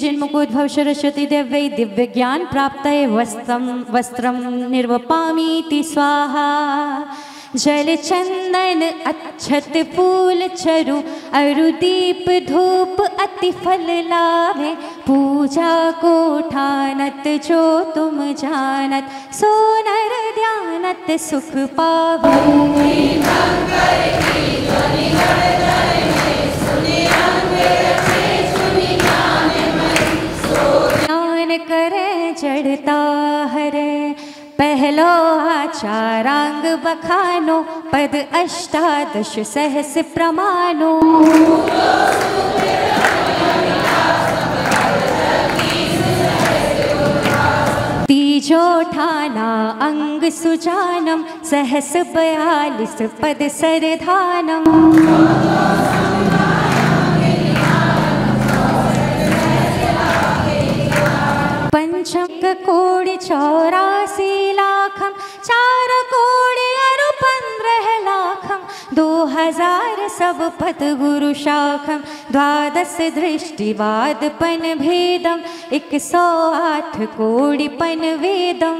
श्रीजिन्मुखोद्भव सरस्वती देव्यै दिव्य ज्ञान प्राप्तये वस्त्रं निर्वपामीति स्वाहा। जल चंदन अच्छत फूल चरु अरु दीप धूप अति फल लाभे। पूजा को ठानत जो तुम जानत सो नर ध्यानत सुख पावे। ज्ञान करे जड़ता हरे पहलो आचारांग बखानो पद अष्टादश सहस प्रमाणो। तीजो ठाना अंग सुजानम सहस 42 पद सरधानम। पंचम कोड़ि 84 लाखम 4 कोड़ि अरु 15 लाखम 2000 सब पद गुरु शाखम। 12 दृष्टिवाद पन भेदम 108 कोड़ि पन वेदम।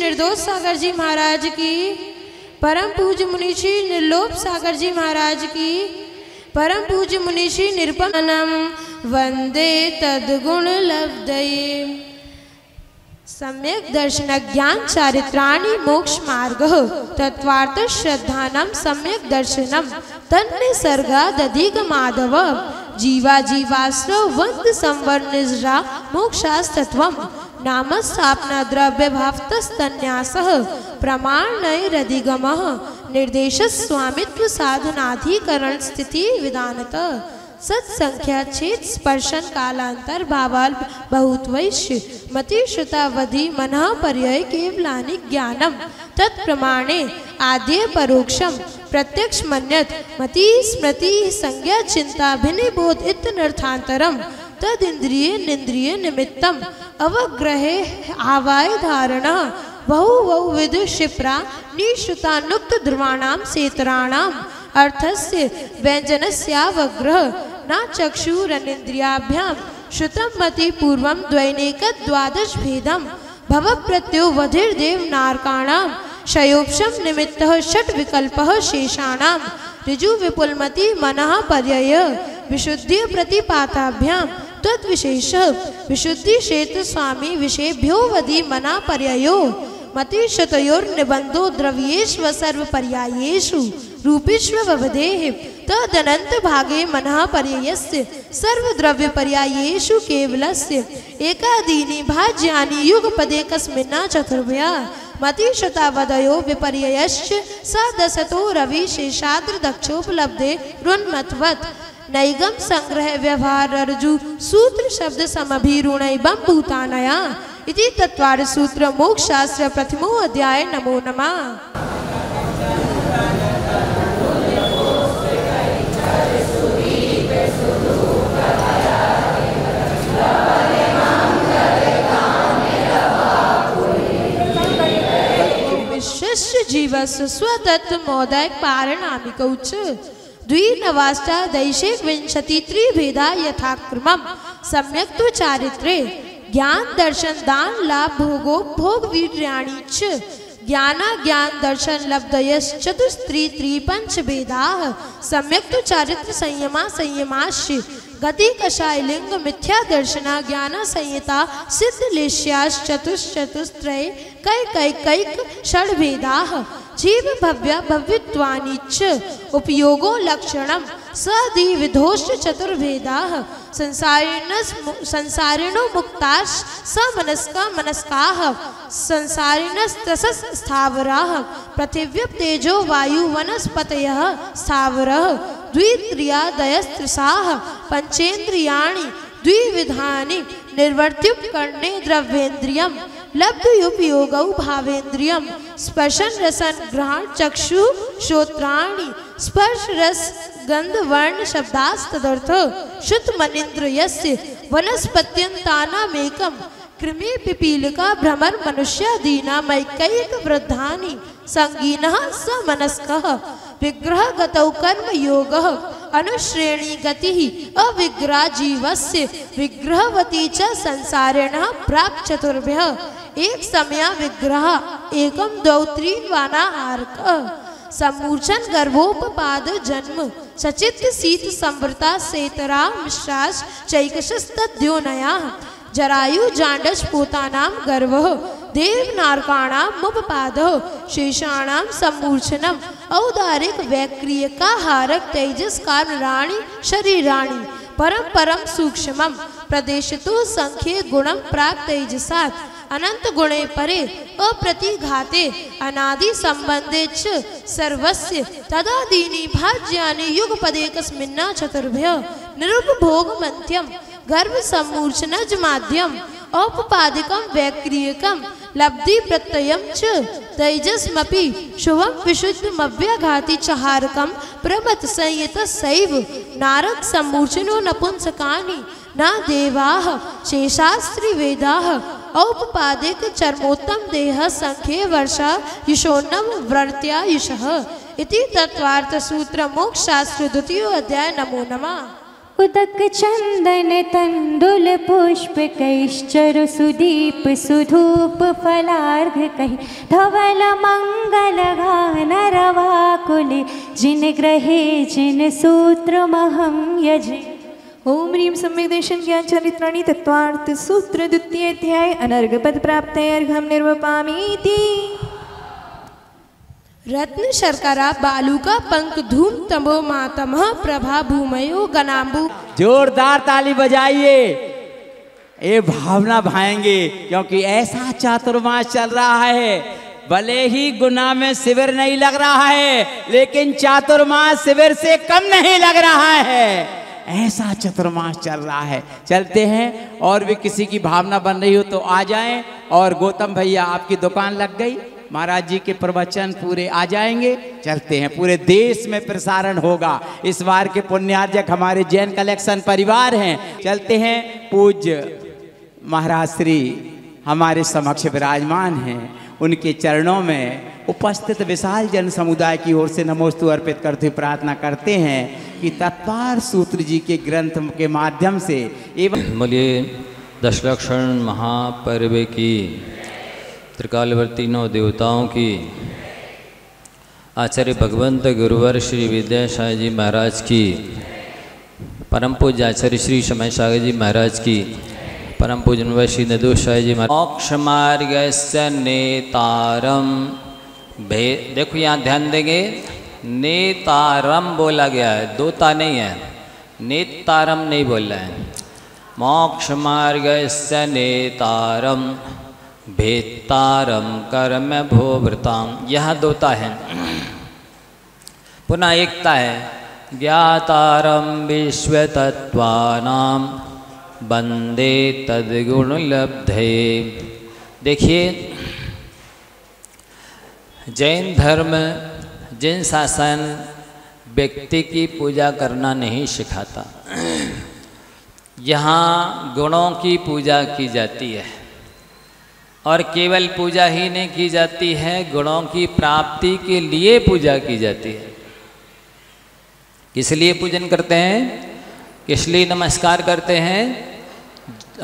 निर्दोष सागर जी महाराज की, परम पूज्य मुनिषी निर्लोभ सागर जी महाराज की, परम पूज्य मुनिषी निरुपमनम वंदे तद्गुण लब्धये। सम्यक दर्शन ज्ञान चारित्राणि मोक्ष मार्ग तत्वार्थ श्रद्धानम सम्यक दर्शनम तन्निसर्गादधिक माधव। जीवा जीवाश्रव वंद संवर्णिज्रा मोक्षास्तत्वम। नाम स्थापना द्रव्य भावतस्तन्यासः प्रमाणैरधिगमः। निर्देश स्वामित्व साधनाधिकरण स्थिति विधानत। सत्संख्या छेद स्पर्शन कालांतर भावाल बहुत वैश्य मति श्रुतावधि मनः पर्याय केवलानि ज्ञानम तत्प्रमाणे आद्य परोक्षम प्रत्यक्ष मन्यत मति स्मृति संज्ञा चिंता भिन्न बोध इत्यनर्थांतरम तद इंद्रिय निंद्रिय निमित्तम अवग्रहे आवाय धारणा बहु विध क्षिप्रा निश्रुतानुक्त ध्रुवाणाम सेतराणाम अर्थस्य व्यंजनस्यावग्रह न चक्षुरनिन्द्रियाभ्याम श्रुतम मति पूर्वम द्वैनेक 12 भेदम भव प्रत्यो वधिर्देव नारकाणाम शयोपशम निमित्तः षट विकल्पः शेषाणाम ऋजु विपुलमति मनः पर्यय विशुद्धि प्रतिपाताभ्याम तद्विशेष विशुद्धि क्षेत्र स्वामी विषयभ्यो वधि मना पर्ययो मति शतयोर्निबंधो द्रव्येष्व सर्व पर्यायेषु रूपेष्व ववदेः तदनंत भागे मनः पर्ययस्य सर्व द्रव्य पर्यायेषु केवलस्य एकादीनि भाज्यानि युगपदे कस्मिन्ना चतुर्भ्या मति शतावदयो विपर्ययश्च स दशतो रवि शेषाद्र दक्षोपलब्धे रुन्मत्वत् नैगम संग्रह व्यवहार अर्जु सूत्र शब्द समभिरुणैबं भूतानया इति तत्वार सूत्र मोक्ष शास्त्र प्रथमो अध्याय। नमो नमः। विशिष्ट जीवस्य स्वतत्व मोदक पारणामिकौ च द्विनवाष्टादैशेक विंशति त्रिभेदा यथाक्रमम् सम्यक्त्व चारित्रे ज्ञान दर्शन दान लाभ भोगो भोग वीर्याणि च ज्ञान ज्ञान दर्शन लब्धयश्च चतुस्त्री त्रिपंच भेदाः सम्यक्त्व चारित्र संयमा संयमाश्च गति कषाय लिंग मिथ्या दर्शना ज्ञान संहिता सिद्ध लेश्याश्च चतुश्चतुस्त्रय कैक षड्भेदाः जीव भव्य भव्यत्वानि च उपयोगो लक्षणम सदि विधोश्च चतुर्भेदाः संसारिणो मुक्ताश्च समनस्का मनस्काः संसारिणस्तसस् स्थावराः पृथिव्यप तेजो वायु वनस्पतयः स्थावरः द्वित्रियादयस्त्रसाः पंचेन्द्रियाणि द्विविधानि निर्वर्त्युपकरणे द्रव्येन्द्रियं लब्धुपयोगौ भावेन्द्रियं स्पर्शन रसन ग्रहण चक्षु श्रोत्राणि स्पर्श रस गंध वर्ण शब्दास्तदर्थ शुद्ध मनीन्द्रियस्य वनस्पत्यन्तानामेकं कृमि पिपीलिका भ्रमर मनुष्यादीनामैकैक वृद्धानि संगीनः समनस्कः विग्रहगतौ कर्म योगः अनुश्रेणी गति अविग्रह जीवस्य विग्रहवती च संसारिणः प्राप्त चतुर्भ्यः एक समय विग्रह एकम द्वौ त्रीन्वानाहारक सम्मूर्छन गर्भोपपाद जन्म सचित शीत संवृता सेतरा मिश्राश चैकशस्तद्योनया जरायु जांडस पोतानां गर्भः देवनारकाणां मुपपादः शेषाणां सम्मूर्छनम् औदारिक वैक्रियकाहारक तेजस कारणानि शरीराणि परम परम सूक्ष्मम प्रदेशतो संख्ये गुणम प्राग तेजसात् अनंत गुणे परे अप्रतिघाते अनादि संबंधे च सर्वस्य तदादीनि भाज्यानि युगपदेकस्मिन्ना चतुर्भ्य निरुपभोगमन्त्यं गर्भ सम्मूर्छनज माध्यम औपपादिकं वैक्रियकं लब्धि प्रत्ययं च तेजस्मपि शुभं विशुद्धमव्याघाति चहारकं प्रमथ संयतस्सैव नारक सम्मूर्छनो नपुंसकानि न देवाः शेषास्त्रि वेदाः औपपादिक चर्मोत्तम देह संख्ये वर्षा युषोन्नम व्रत्यायुषः इति तत्वार्थ सूत्र मोक्ष शास्त्र द्वितीय अध्याय। नमो नमः। उदक चंदन तंदुल पुष्प कैश्चरु सुदीप सुधूप फलार्घ कहि धवल मंगल गान रवाकुले जिन ग्रहे जिन सूत्र महं यजे। ओम ह्रीं सम्यक् दर्शन ज्ञान चरित्राणि तत्वार्थ सूत्र द्वितीय अध्याय अनर्घ पद प्राप्ते अर्घम निर्वपामीति। रत्न शर्करा बालूका पंक धूम तमो मातमः प्रभा भूमयो गणाम्बु। जोरदार ताली बजाइए, ये भावना भाएंगे क्योंकि ऐसा चातुर्मास चल रहा है। भले ही गुना में शिविर नहीं लग रहा है लेकिन चातुर्मास शिविर से कम नहीं लग रहा है। ऐसा चतुर्मास चल रहा है। चलते हैं और भी किसी की भावना बन रही हो तो आ जाएं। और गौतम भैया आपकी दुकान लग गई, महाराज जी के प्रवचन पूरे आ जाएंगे। चलते हैं, पूरे देश में प्रसारण होगा। इस बार के पुण्यार्जक हमारे जैन कलेक्शन परिवार हैं। चलते हैं, पूज्य महाराज श्री हमारे समक्ष विराजमान हैं, उनके चरणों में उपस्थित विशाल जन समुदाय की ओर से नमोस्तु अर्पित करते हुए प्रार्थना करते हैं कि तत्पार सूत्र जी के ग्रंथ के माध्यम से एवं बोलिए दशलक्षण महापर्व की, त्रिकालवर्ती नौ देवताओं की, आचार्य भगवंत गुरुवर श्री विद्यासागर जी महाराज की, परम पूज्य आचार्य श्री समय सागर जी महाराज की, परम पूजन श्री नदुशाह जी महाराज। मोक्ष मार्गस्य नेतारम भेद, देखो यहाँ ध्यान देंगे, नेतारम बोला गया है, दोता नहीं है, नेतारम नहीं बोल रहा है। मोक्ष मार्गस्य नेतारम भेत्तारम कर्म भोवृताम, यह दोता है। पुनः एकता है, ज्ञातारम विश्वतत्त्वानां वंदे तद्गुण लब्धे। देखिए, जैन धर्म जिन शासन व्यक्ति की पूजा करना नहीं सिखाता, यहाँ गुणों की पूजा की जाती है। और केवल पूजा ही नहीं की जाती है, गुणों की प्राप्ति के लिए पूजा की जाती है। किस लिए पूजन करते हैं, किस लिए नमस्कार करते हैं?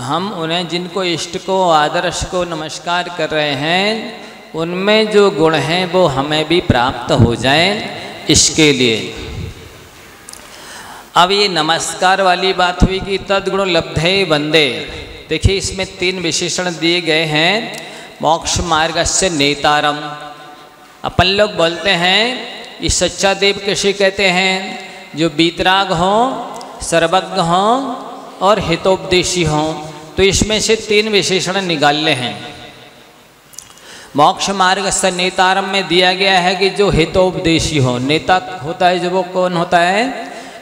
हम उन्हें, जिनको इष्ट को, आदर्श को नमस्कार कर रहे हैं, उनमें जो गुण हैं वो हमें भी प्राप्त हो जाएं, इसके लिए। अब ये नमस्कार वाली बात हुई कि तद्गुण लब्धे वंदे। देखिए, इसमें 3 विशेषण दिए गए हैं। मोक्ष मार्गस्य नेतारम, अपन लोग बोलते हैं ये सच्चा देव किसे कहते हैं? जो बीतराग हों, सर्वज्ञ हों और हितोपदेशी हों। तो इसमें से 3 विशेषण निकालने हैं। मोक्ष मार्ग से नेतारम में दिया गया है कि जो हितोपदेशी हो। नेता होता है जो, वो कौन होता है?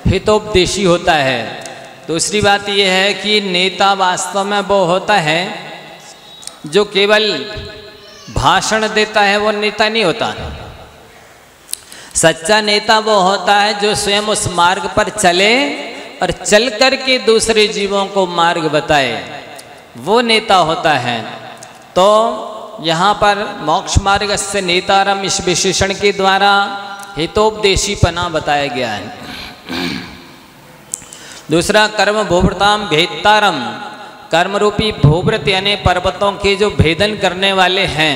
हितोपदेशी होता है। दूसरी बात यह है कि नेता वास्तव में वो होता है जो केवल भाषण देता है, वो नेता नहीं होता। सच्चा नेता वो होता है जो स्वयं उस मार्ग पर चले और चल कर के दूसरे जीवों को मार्ग बताए, वो नेता होता है। तो यहाँ पर मोक्ष मार्ग से नेतारम इस विशेषण के द्वारा हितोपदेशीपना बताया गया है। दूसरा कर्म भूव्रताम भेदतारम, कर्म रूपी भूव्रत यानी पर्वतों के जो भेदन करने वाले हैं।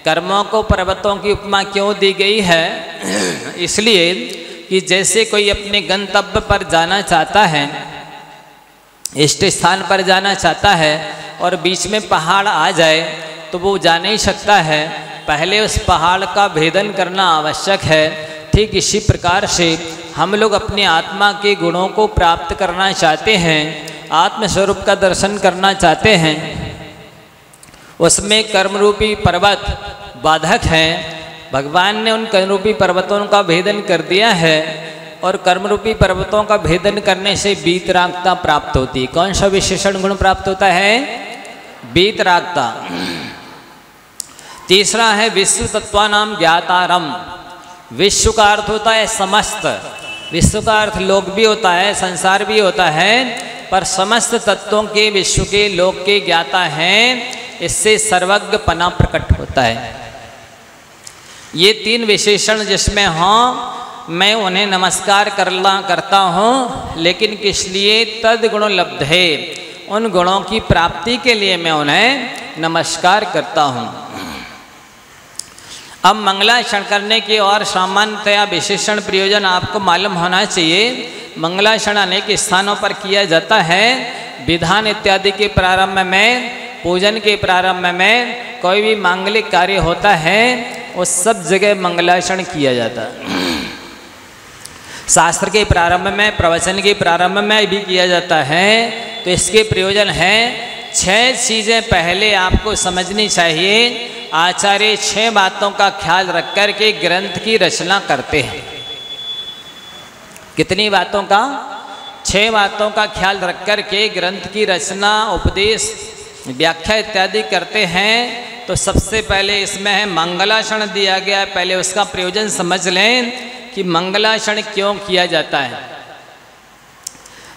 कर्मों को पर्वतों की उपमा क्यों दी गई है? इसलिए कि जैसे कोई अपने गंतव्य पर जाना चाहता है, इष्ट स्थान पर जाना चाहता है और बीच में पहाड़ आ जाए तो वो जा नहीं सकता है, पहले उस पहाड़ का भेदन करना आवश्यक है। ठीक इसी प्रकार से हम लोग अपने आत्मा के गुणों को प्राप्त करना चाहते हैं, आत्मस्वरूप का दर्शन करना चाहते हैं, उसमें कर्मरूपी पर्वत बाधक हैं। भगवान ने उन कर्मरूपी पर्वतों का भेदन कर दिया है और कर्मरूपी पर्वतों का भेदन करने से वीतरागता प्राप्त होती है। कौन सा विशेषण गुण प्राप्त होता है? वीतरागता। तीसरा है विश्व तत्वानाम ज्ञातारम। विश्व का अर्थ होता है समस्त। विश्व का अर्थ लोक भी होता है, संसार भी होता है, पर समस्त तत्वों के विश्व के लोक के ज्ञाता हैं। इससे सर्वज्ञपना प्रकट होता है। ये तीन विशेषण जिसमें हों मैं उन्हें नमस्कार करता हूँ, लेकिन किस लिए? तद गुण लब्ध है, उन गुणों की प्राप्ति के लिए मैं उन्हें नमस्कार करता हूँ। अब मंगलाचरण करने की और सामान्यतया विशेषण प्रयोजन आपको मालूम होना चाहिए। मंगलाचरण अनेक स्थानों पर किया जाता है। विधान इत्यादि के प्रारंभ में, पूजन के प्रारंभ में, कोई भी मांगलिक कार्य होता है उस सब जगह मंगलाचरण किया जाता है। शास्त्र के प्रारंभ में, प्रवचन के प्रारंभ में भी किया जाता है। तो इसके प्रयोजन है 6 चीज़ें पहले आपको समझनी चाहिए। आचार्य 6 बातों का ख्याल रख कर के ग्रंथ की रचना करते हैं। कितनी बातों का? 6 बातों का ख्याल रख कर के ग्रंथ की रचना, उपदेश, व्याख्या इत्यादि करते हैं। तो सबसे पहले इसमें है मंगलाचरण दिया गया है। पहले उसका प्रयोजन समझ लें कि मंगलाचरण क्यों किया जाता है।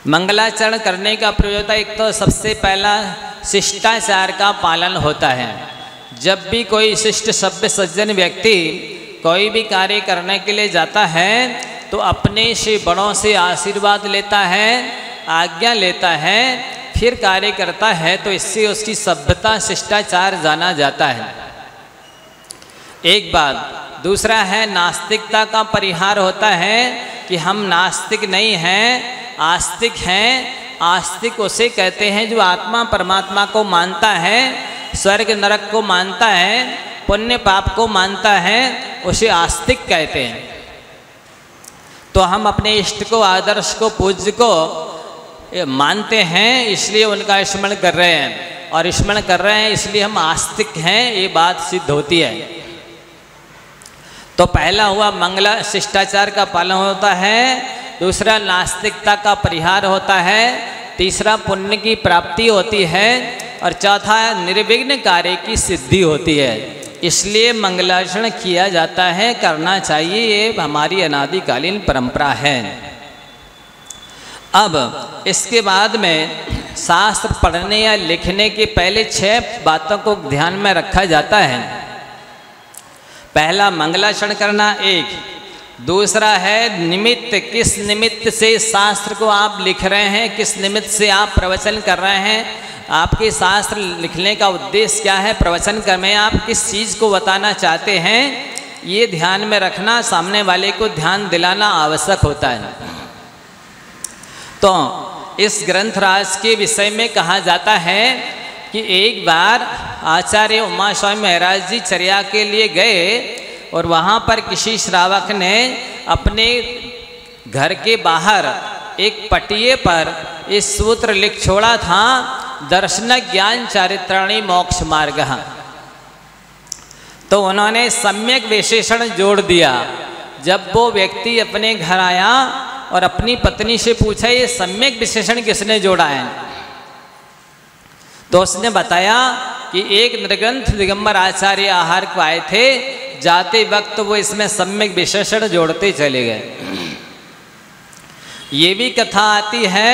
मंगलाचरण करने का प्रयोजन एक तो सबसे पहला शिष्टाचार का पालन होता है। जब भी कोई शिष्ट सभ्य सज्जन व्यक्ति कोई भी कार्य करने के लिए जाता है तो अपने से बड़ों से आशीर्वाद लेता है, आज्ञा लेता है, फिर कार्य करता है। तो इससे उसकी सभ्यता, शिष्टाचार जाना जाता है। एक बात। दूसरा है नास्तिकता का परिहार होता है कि हम नास्तिक नहीं हैं, आस्तिक हैं। आस्तिक उसे कहते हैं जो आत्मा परमात्मा को मानता है, स्वर्ग नरक को मानता है, पुण्य पाप को मानता है, उसे आस्तिक कहते हैं। तो हम अपने इष्ट को, आदर्श को, पूज्य को मानते हैं, इसलिए उनका स्मरण कर रहे हैं, और स्मरण कर रहे हैं इसलिए हम आस्तिक हैं, ये बात सिद्ध होती है। तो पहला हुआ मंगला, शिष्टाचार का पालन होता है। दूसरा नास्तिकता का परिहार होता है। तीसरा पुण्य की प्राप्ति होती है। और चौथा निर्विघ्न कार्य की सिद्धि होती है। इसलिए मंगलाचरण किया जाता है, करना चाहिए, ये हमारी अनादिकालीन परंपरा है। अब इसके बाद में शास्त्र पढ़ने या लिखने के पहले 6 बातों को ध्यान में रखा जाता है। पहला मंगलाचरण करना, एक। दूसरा है निमित्त, किस निमित्त से शास्त्र को आप लिख रहे हैं, किस निमित्त से आप प्रवचन कर रहे हैं, आपके शास्त्र लिखने का उद्देश्य क्या है, प्रवचन में आप किस चीज़ को बताना चाहते हैं, ये ध्यान में रखना, सामने वाले को ध्यान दिलाना आवश्यक होता है। तो इस ग्रंथराज के विषय में कहा जाता है कि एक बार आचार्य उमा स्वामी महाराज जी चर्या के लिए गए और वहाँ पर किसी श्रावक ने अपने घर के बाहर एक पटिये पर इस सूत्र लिख छोड़ा था, दर्शन ज्ञान चारित्राणी मोक्ष मार्ग। तो उन्होंने सम्यक विशेषण जोड़ दिया। जब वो व्यक्ति अपने घर आया और अपनी पत्नी से पूछा ये सम्यक विशेषण किसने जोड़ा है, तो उसने बताया कि एक निर्ग्रंथ दिगंबर आचार्य आहार को आए थे, जाते वक्त वो इसमें सम्यक विशेषण जोड़ते चले गए। ये भी कथा आती है।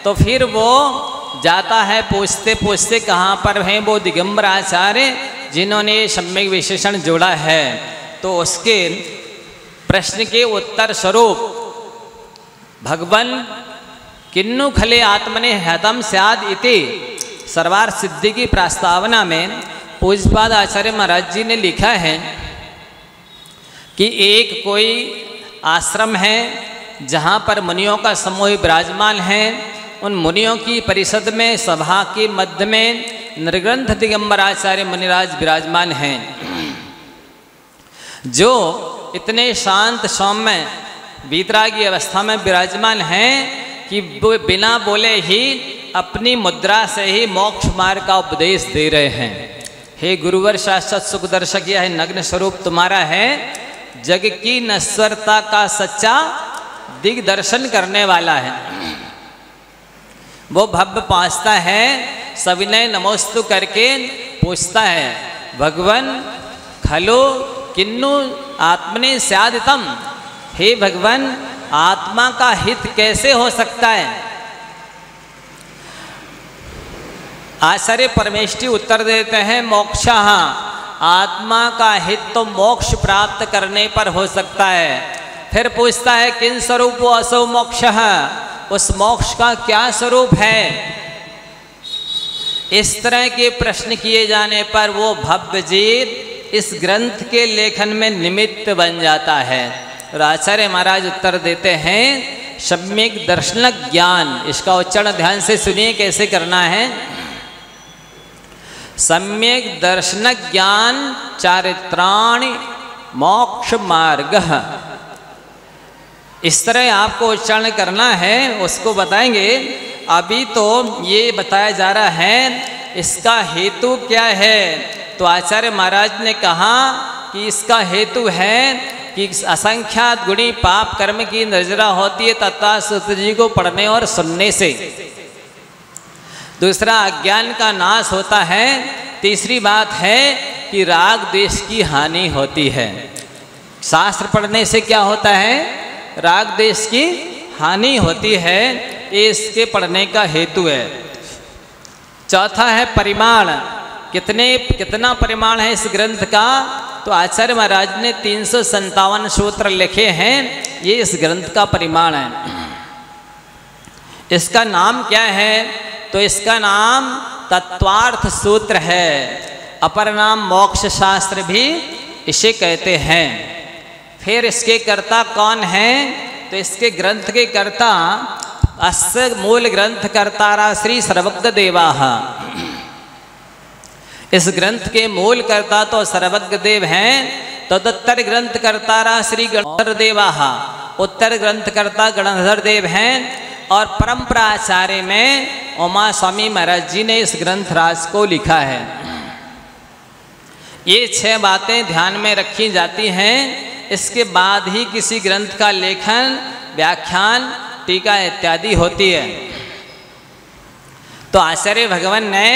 तो फिर वो जाता है, पूछते पूछते कहाँ पर हैं वो दिगंबर आचार्य जिन्होंने सम्यक विशेषण जोड़ा है। तो उसके प्रश्न के उत्तर स्वरूप भगवन किन्नु खले आत्मने हतम स्याद इति सर्वार्थ सिद्धि की प्रस्तावना में पूज्यपाद आचार्य महाराज जी ने लिखा है कि एक कोई आश्रम है जहाँ पर मुनियों का समूह विराजमान है। उन मुनियों की परिषद में सभा के मध्य में निर्ग्रंथ दिगंबर आचार्य मुनिराज विराजमान हैं, जो इतने शांत सौम्य वीतरागी अवस्था में विराजमान हैं कि वो बिना बोले ही अपनी मुद्रा से ही मोक्ष मार्ग का उपदेश दे रहे हैं। हे गुरुवर शाश्वत सुखदर्शक, यह नग्न स्वरूप तुम्हारा है, जग की नश्वरता का सच्चा दिग्दर्शन करने वाला है। वो भव्य पहुँचता है, सविनय नमोस्तु करके पूछता है, भगवन खलो किन्नु आत्मने स्यादितम, हे भगवन आत्मा का हित कैसे हो सकता है। आचार्य परमेष्ठी उत्तर देते हैं, मोक्षः, आत्मा का हित तो मोक्ष प्राप्त करने पर हो सकता है। फिर पूछता है, किन स्वरूप असौ मोक्षः, उस मोक्ष का क्या स्वरूप है। इस तरह के प्रश्न किए जाने पर वो भव्य जीव इस ग्रंथ के लेखन में निमित्त बन जाता है। और आचार्य महाराज उत्तर देते हैं, सम्यक दर्शन ज्ञान, इसका उच्चारण ध्यान से सुनिए कैसे करना है। सम्यक दर्शन ज्ञान चारित्राणि मोक्ष मार्ग, इस तरह आपको उच्चारण करना है, उसको बताएंगे। अभी तो ये बताया जा रहा है इसका हेतु क्या है। तो आचार्य महाराज ने कहा कि इसका हेतु है कि असंख्यात गुणी पाप कर्म की नजरा होती है तथा सूत्र जी को पढ़ने और सुनने से। दूसरा, अज्ञान का नाश होता है। तीसरी बात है कि राग द्वेष की हानि होती है। शास्त्र पढ़ने से क्या होता है, राग द्वेष की हानि होती है, ये इसके पढ़ने का हेतु है। चौथा है परिमाण, कितना परिमाण है इस ग्रंथ का। तो आचार्य महाराज ने 357 सूत्र लिखे हैं, ये इस ग्रंथ का परिमाण है। इसका नाम क्या है, तो इसका नाम तत्वार्थ सूत्र है, अपर नाम मोक्ष शास्त्र भी इसे कहते हैं। फिर इसके कर्ता कौन है, तो इसके ग्रंथ के कर्ता अस्य मूल ग्रंथ कर्तारा श्री सर्वज्ञ देवाः। इस ग्रंथ के मूल कर्ता तो सर्वज्ञ देव हैं, तदुत्तर ग्रंथ कर्तारा श्री गणधर देवाः, उत्तर ग्रंथ कर्ता गणधर देव हैं। और परंपराचार्य में उमा स्वामी महाराज जी ने इस ग्रंथ राज को लिखा है। ये 6 बातें ध्यान में रखी जाती हैं। इसके बाद ही किसी ग्रंथ का लेखन, व्याख्यान, टीका इत्यादि होती है। तो आचार्य भगवान ने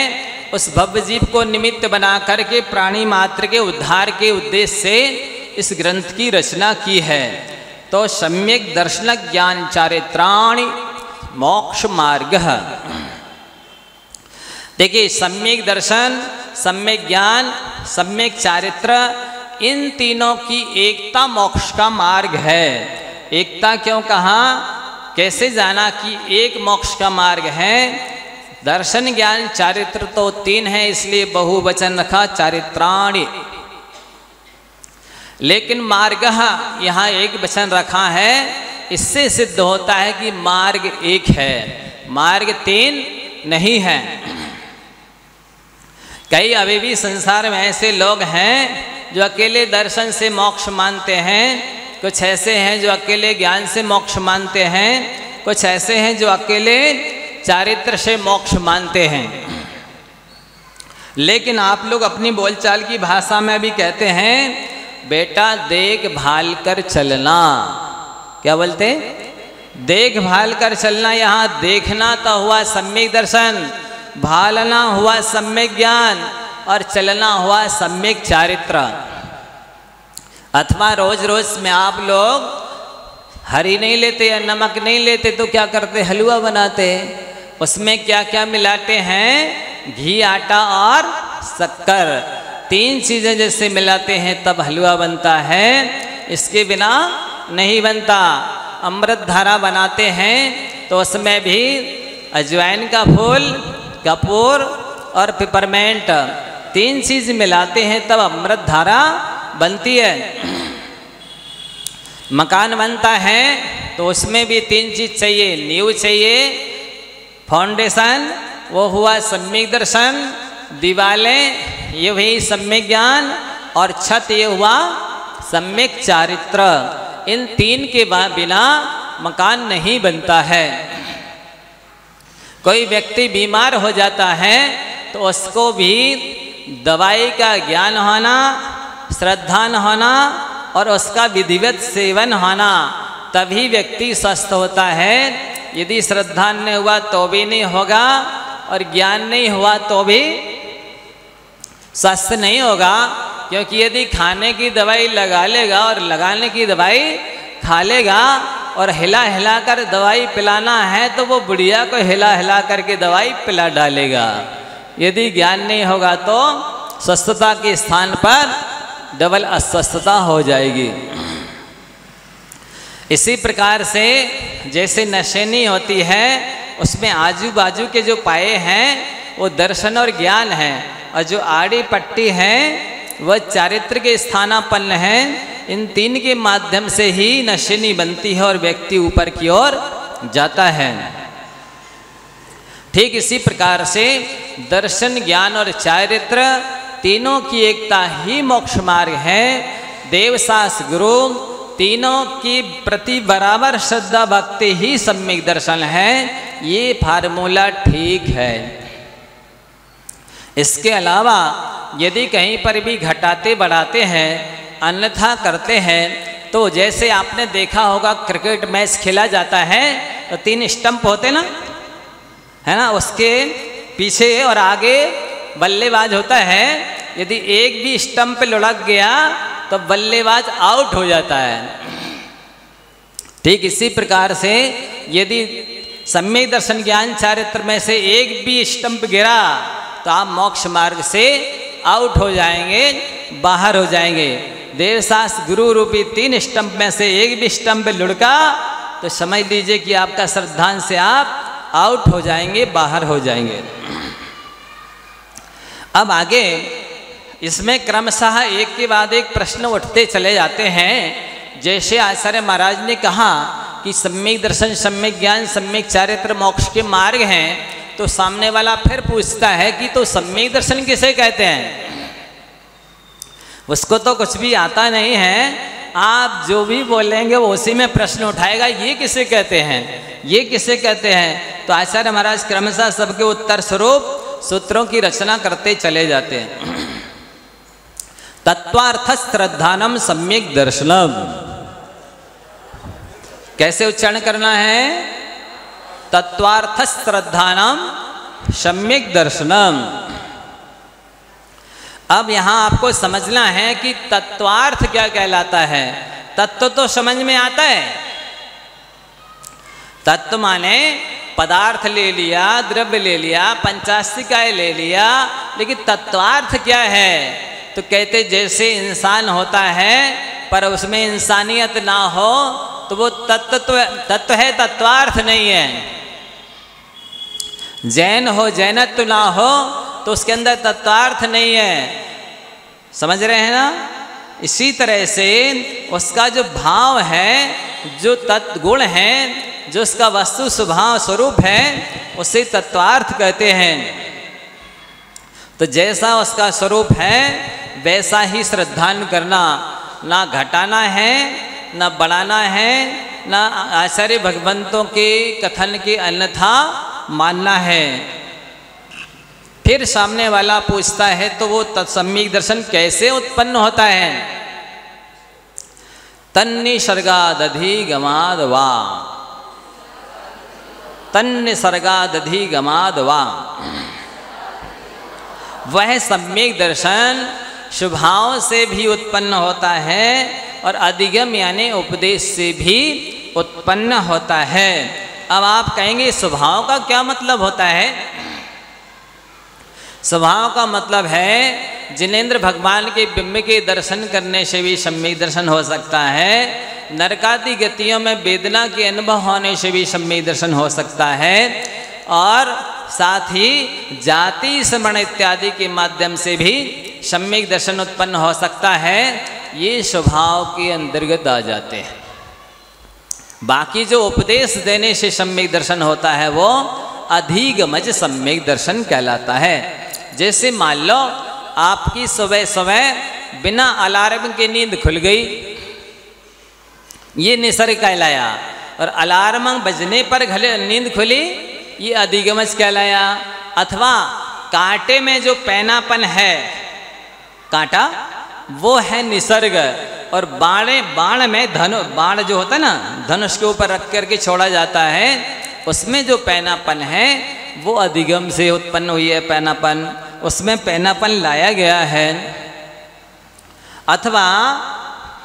उस भव्य जीव को निमित्त बना करके प्राणी मात्र के उद्धार के उद्देश्य से इस ग्रंथ की रचना की है। तो सम्यक दर्शन ज्ञान चारित्राणि मोक्ष मार्ग। देखिए, सम्यक दर्शन, सम्यक ज्ञान, सम्यक चारित्र, इन तीनों की एकता मोक्ष का मार्ग है। एकता क्यों कहा, कैसे जाना कि एक मोक्ष का मार्ग है। दर्शन ज्ञान चारित्र तो 3 है, इसलिए बहुवचन रखा चारित्राणि। लेकिन मार्ग यहाँ एक वचन रखा है, इससे सिद्ध होता है कि मार्ग एक है, मार्ग 3 नहीं है। कई अभी भी संसार में ऐसे लोग हैं जो अकेले दर्शन से मोक्ष मानते हैं, कुछ ऐसे हैं जो अकेले ज्ञान से मोक्ष मानते हैं, कुछ ऐसे हैं जो अकेले चारित्र से मोक्ष मानते हैं। लेकिन आप लोग अपनी बोलचाल की भाषा में भी कहते हैं, बेटा देखभाल कर चलना। क्या बोलते, देखभाल कर चलना। यहाँ देखना तो हुआ सम्यक दर्शन, भालना हुआ सम्यक ज्ञान, और चलना हुआ सम्यक चारित्र। अथवा रोज रोज में आप लोग हरी नहीं लेते या नमक नहीं लेते तो क्या करते, हलवा बनाते। उसमें क्या क्या मिलाते हैं, घी, आटा और शक्कर, 3 चीज़ें जैसे मिलाते हैं तब हलवा बनता है। इसके बिना नहीं बनता। अमृत धारा बनाते हैं तो उसमें भी अजवाइन का फूल, कपूर और पिपरमेंट 3 चीज मिलाते हैं तब अमृत धारा बनती है। मकान बनता है तो उसमें भी 3 चीज चाहिए, नींव चाहिए, फाउंडेशन वो हुआ सम्यक दर्शन, दीवालें ये हुई सम्यक ज्ञान और छत ये हुआ सम्यक चारित्र। इन 3 के बिना मकान नहीं बनता है। कोई व्यक्ति बीमार हो जाता है तो उसको भी दवाई का ज्ञान होना, श्रद्धा न होना और उसका विधिवत सेवन होना, तभी व्यक्ति स्वस्थ होता है। यदि श्रद्धा नहीं हुआ तो भी नहीं होगा और ज्ञान नहीं हुआ तो भी स्वस्थ नहीं होगा। क्योंकि यदि खाने की दवाई लगा लेगा और लगाने की दवाई खा लेगा और हिला हिला कर दवाई पिलाना है तो वो बुढ़िया को हिला हिला करके दवाई पिला डालेगा। यदि ज्ञान नहीं होगा तो स्वस्थता के स्थान पर डबल अस्वस्थता हो जाएगी। इसी प्रकार से जैसे नशेनी होती है उसमें आजू बाजू के जो पाए हैं वो दर्शन और ज्ञान है, और जो आड़ी पट्टी है वह चारित्र के स्थानापन्न है। इन 3 के माध्यम से ही नशेनी बनती है और व्यक्ति ऊपर की ओर जाता है। ठीक इसी प्रकार से दर्शन, ज्ञान और चारित्र तीनों की एकता ही मोक्ष मार्ग है। देवसास गुरु तीनों की प्रति बराबर श्रद्धा भक्ति ही सम्यक दर्शन है। ये फार्मूला ठीक है। इसके अलावा यदि कहीं पर भी घटाते बढ़ाते हैं, अन्यथा करते हैं, तो जैसे आपने देखा होगा क्रिकेट मैच खेला जाता है तो 3 स्टंप होते ना, है ना, उसके पीछे और आगे बल्लेबाज होता है। यदि एक भी स्टंप लुढ़क गया तो बल्लेबाज आउट हो जाता है। ठीक इसी प्रकार से यदि सम्यक दर्शन ज्ञान चारित्र में से एक भी स्टंप गिरा तो आप मोक्ष मार्ग से आउट हो जाएंगे, बाहर हो जाएंगे। देवसास गुरु रूपी 3 स्टंप में से एक भी स्टंप लुढ़का तो समझ लीजिए कि आपका श्रद्धांश से आप आउट हो जाएंगे, बाहर हो जाएंगे। अब आगे इसमें क्रमशः एक के बाद एक प्रश्न उठते चले जाते हैं। जैसे आचार्य महाराज ने कहा कि सम्यक दर्शन, सम्यक ज्ञान, सम्यक चारित्र मोक्ष के मार्ग हैं, तो सामने वाला फिर पूछता है कि तो सम्यक दर्शन किसे कहते हैं? उसको तो कुछ भी आता नहीं है, आप जो भी बोलेंगे वो उसी में प्रश्न उठाएगा, ये किसे कहते हैं, ये किसे कहते हैं। तो आचार्य महाराज क्रमशः सबके उत्तर स्वरूप सूत्रों की रचना करते चले जाते हैं। तत्वार्थ श्रद्धानम सम्यक दर्शनम, कैसे उच्चारण करना है? तत्वार्थ श्रद्धानम सम्यक दर्शनम। अब यहां आपको समझना है कि तत्वार्थ क्या कहलाता है। तत्व तो समझ में आता है, तत्व माने पदार्थ ले लिया, द्रव्य ले लिया, पंचास्तिकाय ले लिया, लेकिन तत्वार्थ क्या है? तो कहते जैसे इंसान होता है पर उसमें इंसानियत ना हो तो वो तत्व है, तत्वार्थ नहीं है। जैन हो, जैनत्व ना हो तो उसके अंदर तत्वार्थ नहीं है। समझ रहे हैं ना? इसी तरह से उसका जो भाव है, जो तत्गुण है, जो उसका वस्तु स्वभाव स्वरूप है, उसे तत्वार्थ कहते हैं। तो जैसा उसका स्वरूप है वैसा ही श्रद्धान करना, ना घटाना है, ना बढ़ाना है, ना आचार्य भगवंतों के कथन के अन्यथा मानना है। फिर सामने वाला पूछता है तो वो तत्सम्यक दर्शन कैसे उत्पन्न होता है? तन्निसर्गादधिगमाद वा, तन्निसर्गादधिगमाद वा, वह सम्यक दर्शन स्वभाव से भी उत्पन्न होता है और अधिगम यानी उपदेश से भी उत्पन्न होता है। अब आप कहेंगे स्वभाव का क्या मतलब होता है? स्वभाव का मतलब है जिनेंद्र भगवान के बिंब के दर्शन करने से भी सम्यक दर्शन हो सकता है। नरकादि गतियों में वेदना के अनुभव होने से भी सम्यक दर्शन हो सकता है। और साथ ही जाति स्मरण इत्यादि के माध्यम से भी सम्यक दर्शन उत्पन्न हो सकता है। ये स्वभाव के अंतर्गत आ जाते हैं। बाकी जो उपदेश देने से सम्यक दर्शन होता है वो अधिगमज सम्यक दर्शन कहलाता है। जैसे मान लो आपकी सुबह सुबह बिना अलार्म के नींद खुल गई, ये निसर्ग कहलाया। और अलार्म बजने पर नींद खुली, ये अधिगमज कहलाया। अथवा कांटे में जो पैनापन है, कांटा वो है निसर्ग। और बाण में बाण जो होता है ना, धनुष के ऊपर रख करके छोड़ा जाता है, उसमें जो पैनापन है वो अधिगम से उत्पन्न हुई है। पैनापन, उसमें पैनापन लाया गया है। अथवा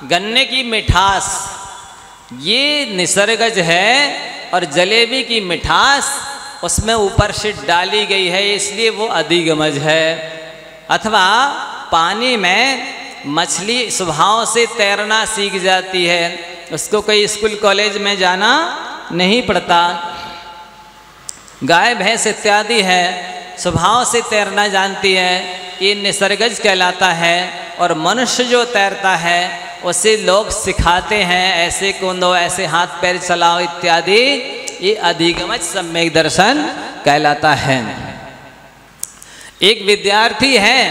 गन्ने की मिठास, ये निसर्गज है। और जलेबी की मिठास उसमें ऊपर से डाली गई है, इसलिए वो अधिगमज है। अथवा पानी में मछली स्वभाव से तैरना सीख जाती है, उसको कोई स्कूल कॉलेज में जाना नहीं पड़ता। गाय भैंस इत्यादि है, स्वभाव से तैरना जानती है, ये निसर्गज कहलाता है। और मनुष्य जो तैरता है उसे लोग सिखाते हैं, ऐसे कूदो, ऐसे हाथ पैर चलाओ इत्यादि, ये अधिगमज सम्यक दर्शन कहलाता है। एक विद्यार्थी है,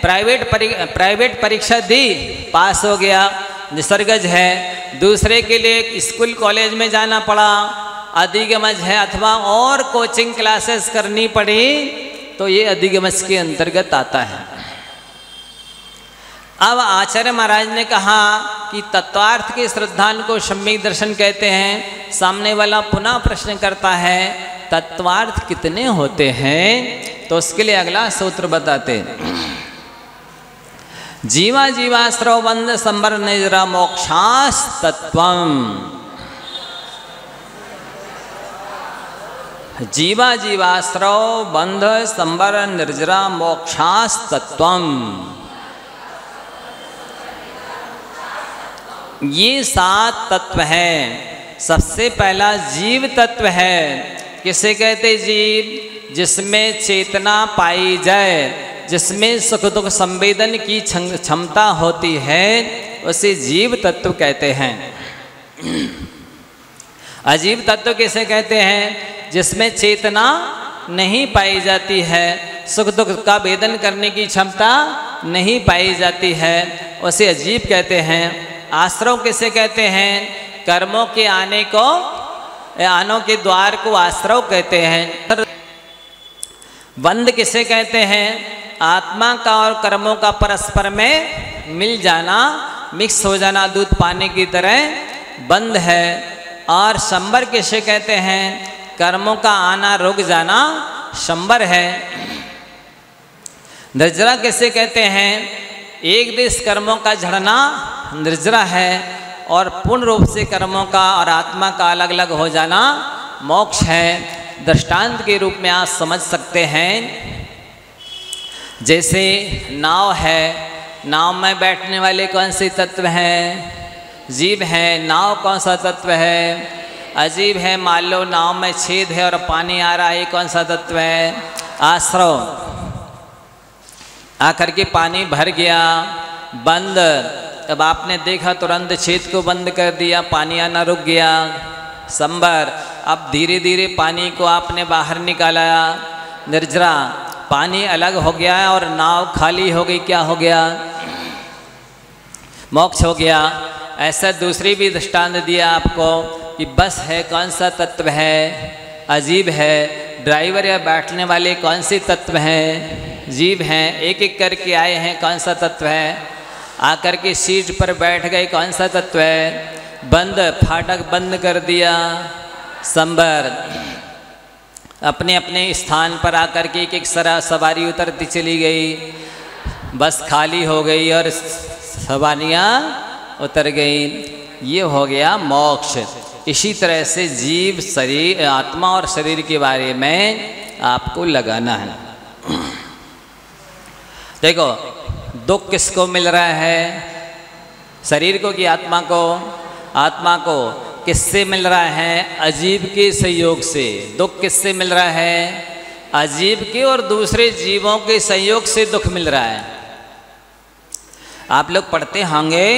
प्राइवेट परीक्षा दी, पास हो गया, निसर्गज है। दूसरे के लिए स्कूल कॉलेज में जाना पड़ा, अधिगमज है। अथवा और कोचिंग क्लासेस करनी पड़ी, तो ये अधिगमज के अंतर्गत आता है। अब आचार्य महाराज ने कहा कि तत्वार्थ के श्रद्धालु को सम्यक दर्शन कहते हैं। सामने वाला पुनः प्रश्न करता है, तत्वार्थ कितने होते हैं? तो उसके लिए अगला सूत्र बताते हैं। जीवा जीवाश्रव बंध संबर निजरा मोक्षास तत्वम। जीवा जीवाश्रव बंध संबर निर्जरा मोक्षास तत्वम। ये 7 तत्व हैं। सबसे पहला जीव तत्व है। किसे कहते जीव? जिसमें चेतना पाई जाए, जिसमें सुख दुख संवेदन की क्षमता होती है, उसे जीव तत्व कहते हैं। अजीव तत्व किसे कहते हैं? जिसमें चेतना नहीं पाई जाती है, सुख दुख का भेदन करने की क्षमता नहीं पाई जाती है, उसे अजीब कहते हैं। आश्रव किसे कहते हैं? कर्मों के आनों के द्वार को आश्रव कहते हैं। बंध किसे कहते हैं? आत्मा का और कर्मों का परस्पर में मिल जाना, मिक्स हो जाना, दूध पानी की तरह बंध है। और शंबर किसे कहते हैं? कर्मों का आना रुक जाना शंबर है। निर्जरा किसे कहते हैं? एक दिश कर्मों का झड़ना निर्जरा है, और पूर्ण रूप से कर्मों का और आत्मा का अलग अलग हो जाना मोक्ष है। दृष्टांत के रूप में आप समझ सकते हैं, जैसे नाव है, नाव में बैठने वाले कौन से तत्व हैं? जीव है। नाव कौन सा तत्व है? अजीब है। मान लो नाव में छेद है और पानी आ रहा है, कौन सा तत्व है? आश्रव। आकर के पानी भर गया, बंद। तब आपने देखा तुरंत छेद को बंद कर दिया, पानी आना रुक गया, संबर। अब धीरे धीरे पानी को आपने बाहर निकाला, निर्जरा। पानी अलग हो गया और नाव खाली हो गई, क्या हो गया? मोक्ष हो गया। ऐसा दूसरी भी दृष्टांत दिया आपको कि बस है, कौन सा तत्व है? अजीब है। ड्राइवर या बैठने वाले कौन से तत्व हैं? जीव हैं। एक एक करके आए हैं, कौन सा तत्व है? आकर के सीट पर बैठ गए, कौन सा तत्व है? बंद। फाटक बंद कर दिया, संबर। अपने अपने स्थान पर आकर के एक एक सवारी उतरती चली गई, बस खाली हो गई और सवारियाँ उतर गई। ये हो गया मोक्ष। इसी तरह से जीव, शरीर, आत्मा और शरीर के बारे में आपको लगाना है। देखो, दुख किसको मिल रहा है? शरीर को कि आत्मा को? आत्मा को। किससे मिल रहा है? अजीब के संयोग से। दुख किससे मिल रहा है? अजीब के और दूसरे जीवों के संयोग से दुख मिल रहा है। आप लोग पढ़ते होंगे,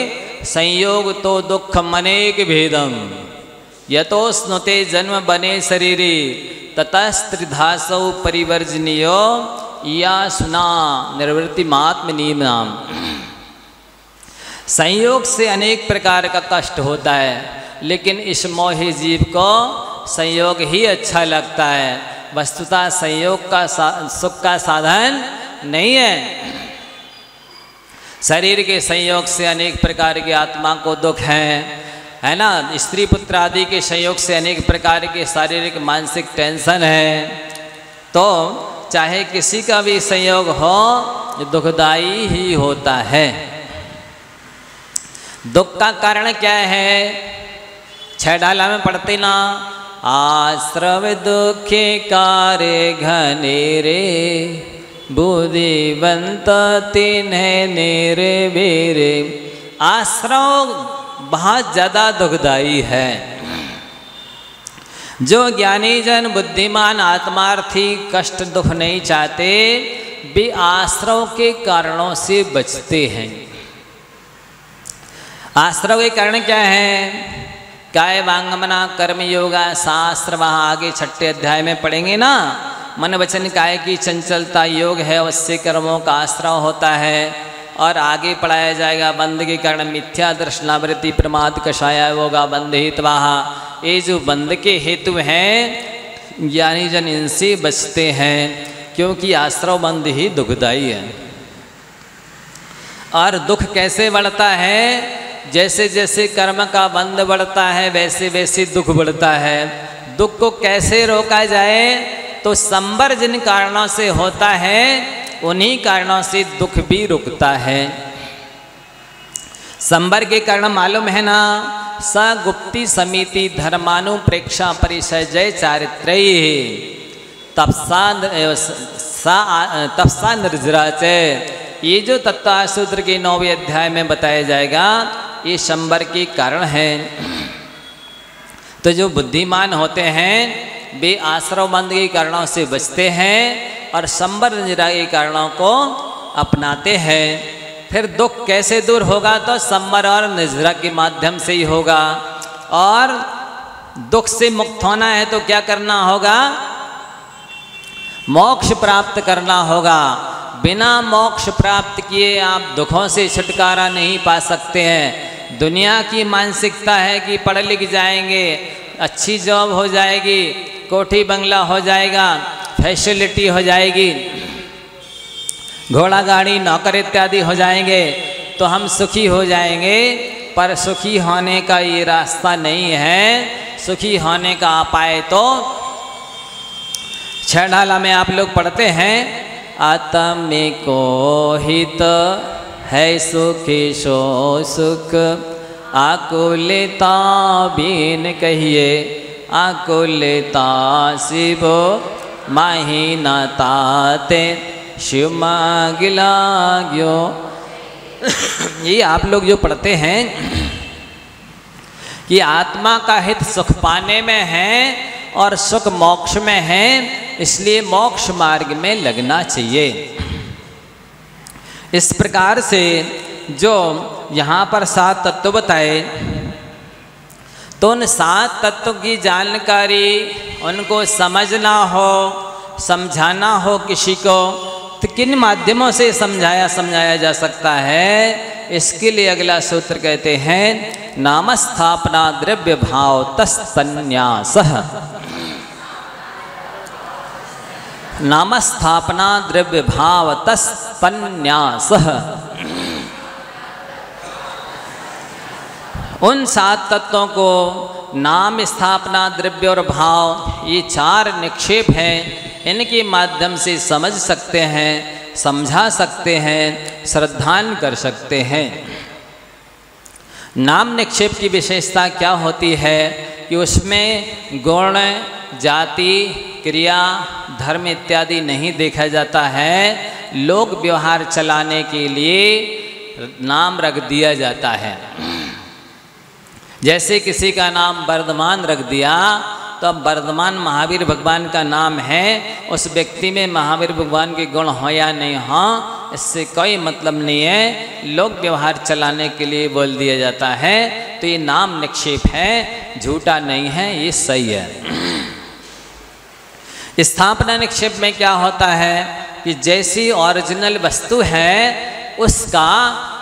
संयोग तो दुख मनेक भेदम यतो स्नुते जन्म बने शरीरे ततस्त्रिधासौ परिवर्जनीयो या सुना निर्वृत्ति महात्मनीम नाम। संयोग से अनेक प्रकार का कष्ट होता है, लेकिन इस मोही जीव को संयोग ही अच्छा लगता है। वस्तुतः संयोग का सुख का साधन नहीं है। शरीर के संयोग से अनेक प्रकार के आत्मा को दुख है ना। स्त्री पुत्र आदि के संयोग से अनेक प्रकार के शारीरिक मानसिक टेंशन है। तो चाहे किसी का भी संयोग हो, दुखदाई ही होता है। दुख का कारण क्या है? 6 डाला में पढ़ते ना, आश्रव दुखे कार्य घनेरे बुद्धिवंत तिन्हें नेरे बेरे। आश्रव बहुत ज़्यादा दुखदाई है। जो ज्ञानी जन बुद्धिमान आत्मार्थी कष्ट दुख नहीं चाहते, वे आश्रव के कारणों से बचते हैं। आश्रव के कारण क्या है? काय वांगमना कर्म योगा शास्त्र, वहाँ आगे 6ठे अध्याय में पढ़ेंगे ना। मन वचन काय की चंचलता योग है, उससे कर्मों का आश्रव होता है। और आगे पढ़ाया जाएगा, बंध के कारण मिथ्या दर्शनावृत्ति प्रमाद कषाया होगा बंध हितवाहा। ये जो बंध के हेतु हैं, ज्ञानी जन इनसे बचते हैं, क्योंकि आश्रव बंध ही दुखदाई है। और दुख कैसे बढ़ता है? जैसे जैसे कर्म का बंध बढ़ता है, वैसे वैसे दुख बढ़ता है। दुख को कैसे रोका जाए? तो संबर जिन कारणों से होता है, उन्हीं कारणों से दुख भी रुकता है। संबर के कारण मालूम है ना, स गुप्ति समिति धर्मानुप्रेक्षा परिचय जय चारित्रयी तपसा निर्जराच। ये जो तत्वसूत्र के 9वें अध्याय में बताया जाएगा, ये संबर के कारण है। तो जो बुद्धिमान होते हैं, वे आश्रव बंध के कारणों से बचते हैं और संबर निर्जरा के कारणों को अपनाते हैं। फिर दुख कैसे दूर होगा? तो संबर और निर्जरा के माध्यम से ही होगा। और दुख से मुक्त होना है तो क्या करना होगा? मोक्ष प्राप्त करना होगा। बिना मोक्ष प्राप्त किए आप दुखों से छुटकारा नहीं पा सकते हैं। दुनिया की मानसिकता है कि पढ़ लिख जाएंगे, अच्छी जॉब हो जाएगी, कोठी बंगला हो जाएगा, फैसिलिटी हो जाएगी, घोड़ा गाड़ी नौकर इत्यादि हो जाएंगे तो हम सुखी हो जाएंगे। पर सुखी होने का ये रास्ता नहीं है। सुखी होने का उपाय तो 6 ढाला में आप लोग पढ़ते हैं, आत्म में को हित है सुखी सो सुख, आकुलता बीन कहिए आकुलता शिवो माहीना ताते शिव मागिला ग्यो। ये आप लोग जो पढ़ते हैं कि आत्मा का हित सुख पाने में है और सुख मोक्ष में है, इसलिए मोक्ष मार्ग में लगना चाहिए। इस प्रकार से जो यहाँ पर 7 तत्व बताए, तो उन 7 तत्वों की जानकारी उनको समझना हो, समझाना हो किसी को, तो किन माध्यमों से समझाया जा सकता है? इसके लिए अगला सूत्र कहते हैं, नामस्थापना द्रव्य भाव तस्तन्यासः। नामस्थापना द्रव्य भाव तस्तन्यासः। उन 7 तत्वों को नाम, स्थापना, द्रव्य और भाव, ये 4 निक्षेप हैं। इनके माध्यम से समझ सकते हैं, समझा सकते हैं, श्रद्धान कर सकते हैं। नाम निक्षेप की विशेषता क्या होती है कि उसमें गुण, जाति, क्रिया, धर्म इत्यादि नहीं देखा जाता है, लोक व्यवहार चलाने के लिए नाम रख दिया जाता है। जैसे किसी का नाम वर्धमान रख दिया तो अब वर्धमान महावीर भगवान का नाम है, उस व्यक्ति में महावीर भगवान के गुण हो या नहीं हो इससे कोई मतलब नहीं है, लोक व्यवहार चलाने के लिए बोल दिया जाता है। तो ये नाम निक्षेप है, झूठा नहीं है, ये सही है। स्थापना निक्षेप में क्या होता है कि जैसी ओरिजिनल वस्तु है उसका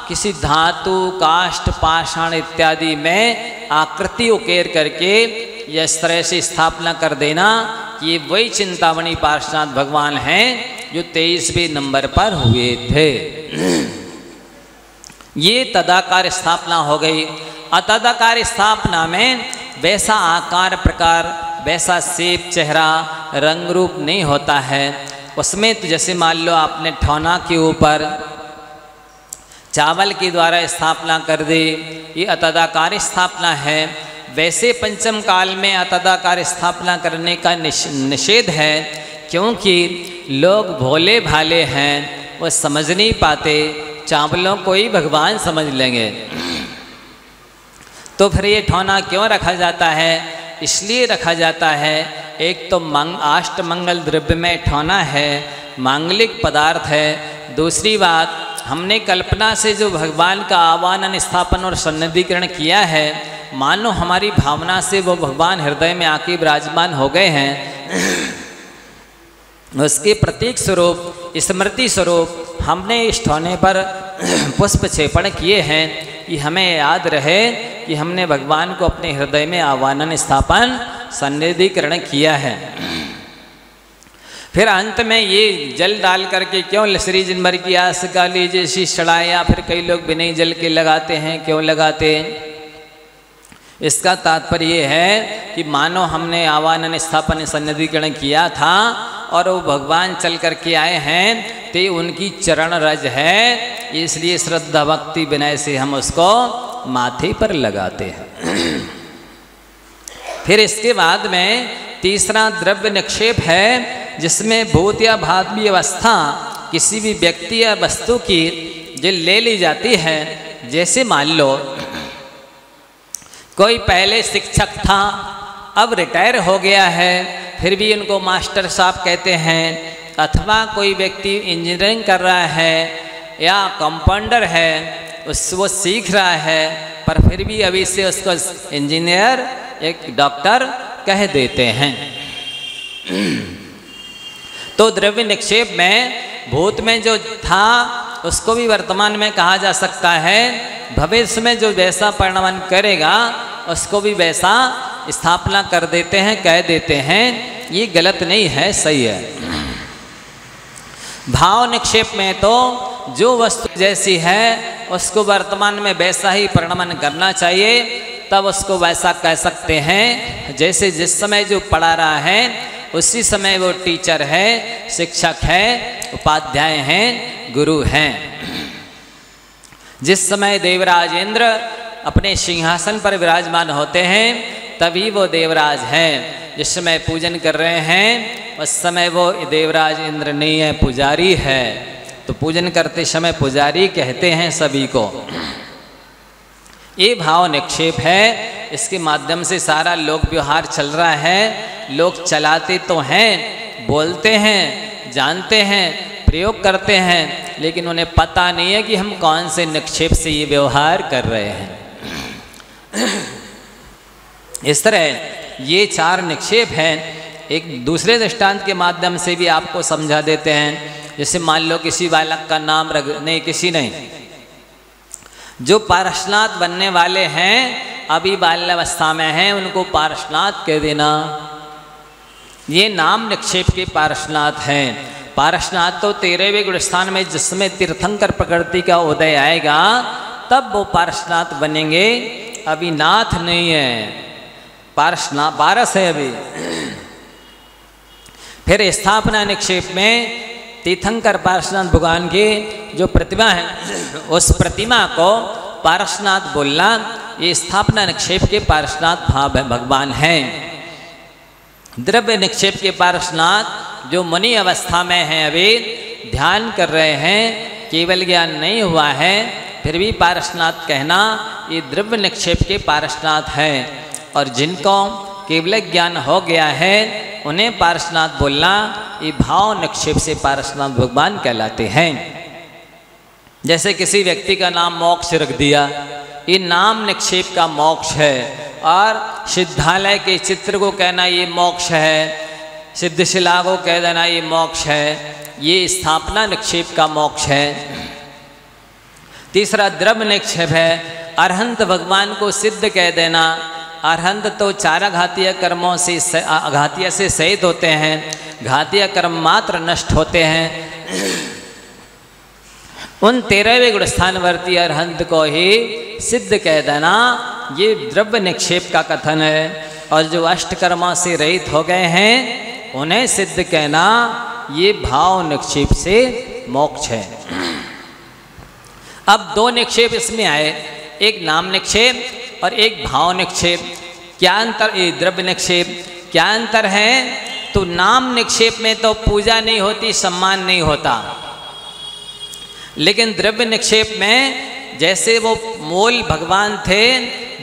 किसी धातु, काष्ठ, पाषाण इत्यादि में आकृति उकेर करके या इस तरह से स्थापना कर देना कि ये वही चिंतामणि पार्श्वनाथ भगवान हैं जो 23वें नंबर पर हुए थे। ये तदाकार स्थापना हो गई। अतदाकार स्थापना में वैसा आकार प्रकार, वैसा शेप, चेहरा, रंग रूप नहीं होता है। उसमें तो जैसे मान लो आपने ठौना के ऊपर चावल के द्वारा स्थापना कर दी, ये अतदाकार स्थापना है। वैसे पंचम काल में अतदाकार स्थापना करने का निषेध है, क्योंकि लोग भोले भाले हैं, वो समझ नहीं पाते, चावलों को ही भगवान समझ लेंगे। तो फिर ये ठौना क्यों रखा जाता है? इसलिए रखा जाता है, एक तो अष्ट मंगल द्रव्य में ठौना है, मांगलिक पदार्थ है। दूसरी बात, हमने कल्पना से जो भगवान का आवाहन, स्थापन और सन्निधिकरण किया है, मानो हमारी भावना से वो भगवान हृदय में आके विराजमान हो गए हैं। उसके प्रतीक स्वरूप, स्मृति स्वरूप हमने इस ठौने पर पुष्प छेपण किए हैं कि हमें याद रहे कि हमने भगवान को अपने हृदय में आवाहन, स्थापन, सन्निधिकरण किया है। फिर अंत में ये जल डाल करके क्यों लसरी जिनमर की आस काली जैसी चढ़ाए, या फिर कई लोग बिना जल के लगाते हैं, क्यों लगाते? इसका तात्पर्य ये है कि मानो हमने आवाहन, स्थापन, सन्निधिकरण किया था और वो भगवान चल करके आए हैं, तो उनकी चरण रज है, इसलिए श्रद्धा भक्ति विनय से हम उसको माथे पर लगाते हैं। फिर इसके बाद में तीसरा द्रव्य निक्षेप है, जिसमें भूत या भावी अवस्था किसी भी व्यक्ति या वस्तु की जो ले ली जाती है। जैसे मान लो कोई पहले शिक्षक था, अब रिटायर हो गया है, फिर भी उनको मास्टर साहब कहते हैं। अथवा कोई व्यक्ति इंजीनियरिंग कर रहा है या कंपाउंडर है, वो सीख रहा है, पर फिर भी अभी से उसको इंजीनियर, एक डॉक्टर कह देते हैं। तो द्रव्य निक्षेप में भूत में जो था उसको भी वर्तमान में कहा जा सकता है, भविष्य में जो वैसा परिणमन करेगा उसको भी वैसा स्थापना कर देते हैं, कह देते हैं। ये गलत नहीं है, सही है। भाव निक्षेप में तो जो वस्तु जैसी है उसको वर्तमान में वैसा ही परिणमन करना चाहिए, तब उसको वैसा कह सकते हैं। जैसे जिस समय जो पढ़ा रहा है उसी समय वो टीचर है, शिक्षक है, उपाध्याय हैं, गुरु हैं। जिस समय देवराज इंद्र अपने सिंहासन पर विराजमान होते हैं तभी वो देवराज हैं। जिस समय पूजन कर रहे हैं उस समय वो देवराज इंद्र नहीं है, पुजारी है। तो पूजन करते समय पुजारी कहते हैं सभी को। ये भाव निक्षेप है, इसके माध्यम से सारा लोक व्यवहार चल रहा है। लोग चलाते तो हैं, बोलते हैं, जानते हैं, प्रयोग करते हैं, लेकिन उन्हें पता नहीं है कि हम कौन से निक्षेप से ये व्यवहार कर रहे हैं। इस तरह ये चार निक्षेप हैं। एक दूसरे दृष्टांत के माध्यम से भी आपको समझा देते हैं। जैसे मान लो किसी बालक का नाम किसी नहीं, जो पार्श्वनाथ बनने वाले हैं, अभी बाल्यावस्था में हैं, उनको पार्श्वनाथ कह देना। ये नाम निक्षेप के पार्श्वनाथ हैं। पार्श्वनाथ तो 13वें गुण स्थान में जिसमें तीर्थंकर प्रकृति का उदय आएगा तब वो पार्श्वनाथ बनेंगे, अभी नाथ नहीं है, पार्श्वनाथ पारस है अभी। फिर स्थापना निक्षेप में तीर्थंकर पार्श्वनाथ भगवान की जो प्रतिमा है उस प्रतिमा को पार्श्वनाथ बोलना, ये स्थापना निक्षेप के पार्श्वनाथ भगवान हैं। द्रव्य निक्षेप के पार्श्वनाथ जो मुनि अवस्था में हैं अभी, ध्यान कर रहे हैं, केवल ज्ञान नहीं हुआ है, फिर भी पारसनाथ कहना ये द्रव्य निक्षेप के पारसनाथ हैं। और जिनको केवल ज्ञान हो गया है उन्हें पारसनाथ बोलना ये भाव निक्षेप से पारसनाथ भगवान कहलाते हैं। जैसे किसी व्यक्ति का नाम मोक्ष रख दिया, ये नाम निक्षेप का मोक्ष है। और सिद्धालय के चित्र को कहना ये मोक्ष है, सिद्धशिला को कह देना ये मोक्ष है, ये स्थापना निक्षेप का मोक्ष है। तीसरा द्रव्य निक्षेप है, अरहंत भगवान को सिद्ध कह देना। अरहंत तो चार घातीय कर्मों से घातीय से सहित होते हैं, घातीय कर्म मात्र नष्ट होते हैं। उन 13वें गुणस्थानवर्ती अरहंत को ही सिद्ध कह देना, ये द्रव्य निक्षेप का कथन है। और जो अष्टकर्मा से रहित हो गए हैं उन्हें सिद्ध कहना ये भाव निक्षेप से मोक्ष है। अब दो निक्षेप इसमें आए, एक नाम निक्षेप और एक भाव निक्षेप। क्या अंतर? ये द्रव्य निक्षेप क्या अंतर है? तो नाम निक्षेप में तो पूजा नहीं होती, सम्मान नहीं होता, लेकिन द्रव्य निक्षेप में जैसे वो मूल भगवान थे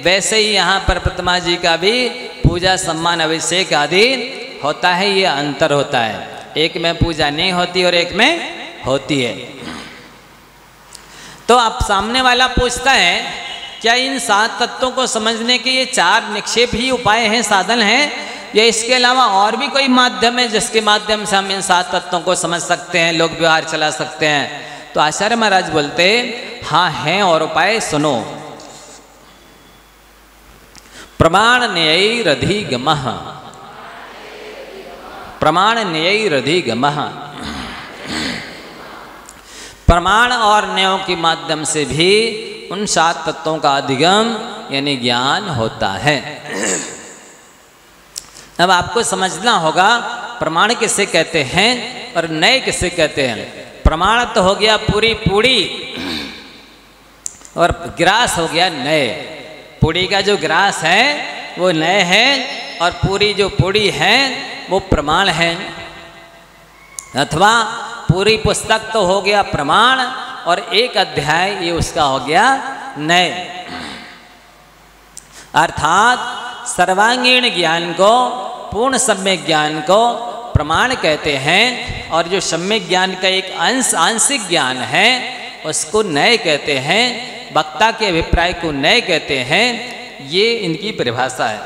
वैसे ही यहाँ पर प्रतिमा जी का भी पूजा सम्मान अभिषेक आदि होता है। ये अंतर होता है, एक में पूजा नहीं होती और एक में होती है। तो अब सामने वाला पूछता है क्या इन 7 तत्वों को समझने के ये 4 निक्षेप ही उपाय हैं, साधन हैं, या इसके अलावा और भी कोई माध्यम है जिसके माध्यम से हम इन 7 तत्वों को समझ सकते हैं, लोक व्यवहार चला सकते हैं? तो आचार्य महाराज बोलते हाँ हैं और उपाय सुनो। प्रमाण न्यायैरधिगमः, प्रमाण न्यायैरधिगमः। प्रमाण और न्यायों के माध्यम से भी उन 7 तत्वों का अधिगम यानी ज्ञान होता है। अब आपको समझना होगा प्रमाण किसे कहते हैं और न्याय किसे कहते हैं। प्रमाण तो हो गया पूरी पूड़ी और ग्रास हो गया न्याय। पूड़ी का जो ग्रास है वो न्याय है और पूरी जो पूड़ी है वो प्रमाण है। अथवा पूरी पुस्तक तो हो गया प्रमाण और एक अध्याय ये उसका हो गया न्याय। अर्थात सर्वांगीण ज्ञान को, पूर्ण सम्यक ज्ञान को प्रमाण कहते हैं और जो सम्यक ज्ञान का एक अंश आंशिक ज्ञान है उसको न्याय कहते हैं। वक्ता के अभिप्राय को न्याय कहते हैं। ये इनकी परिभाषा है।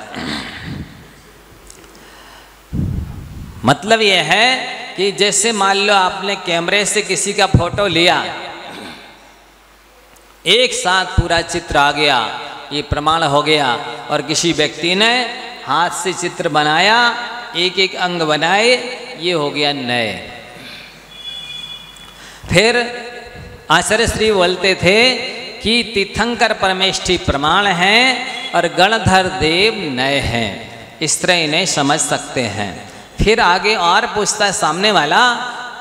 मतलब ये है कि जैसे मान लो आपने कैमरे से किसी का फोटो लिया, एक साथ पूरा चित्र आ गया, ये प्रमाण हो गया। और किसी व्यक्ति ने हाथ से चित्र बनाया, एक एक अंग बनाए, ये हो गया न्याय। फिर आचार्य श्री बोलते थे कि तीर्थंकर परमेष्ठी प्रमाण हैं और गणधर देव न्याय हैं। इस तरह इन्हें समझ सकते हैं। फिर आगे और पूछता है सामने वाला,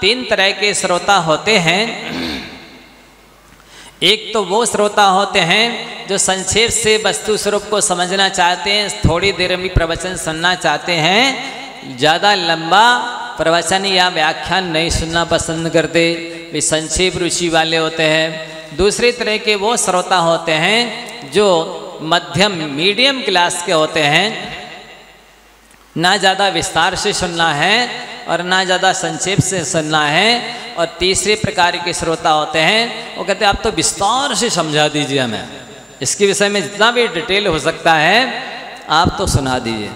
3 तरह के श्रोता होते हैं। एक तो वो श्रोता होते हैं जो संक्षेप से वस्तु स्वरूप को समझना चाहते हैं, थोड़ी देर में प्रवचन सुनना चाहते हैं, ज़्यादा लंबा प्रवचन या व्याख्यान नहीं सुनना पसंद करते, वे संक्षेप रुचि वाले होते हैं। दूसरे तरह के वो श्रोता होते हैं जो मध्यम मीडियम क्लास के होते हैं, ना ज़्यादा विस्तार से सुनना है और ना ज़्यादा संक्षेप से सुनना है। और तीसरे प्रकार के श्रोता होते हैं वो कहते हैं आप तो विस्तार से समझा दीजिए, हमें इसके विषय में जितना भी डिटेल हो सकता है आप तो सुना दीजिए।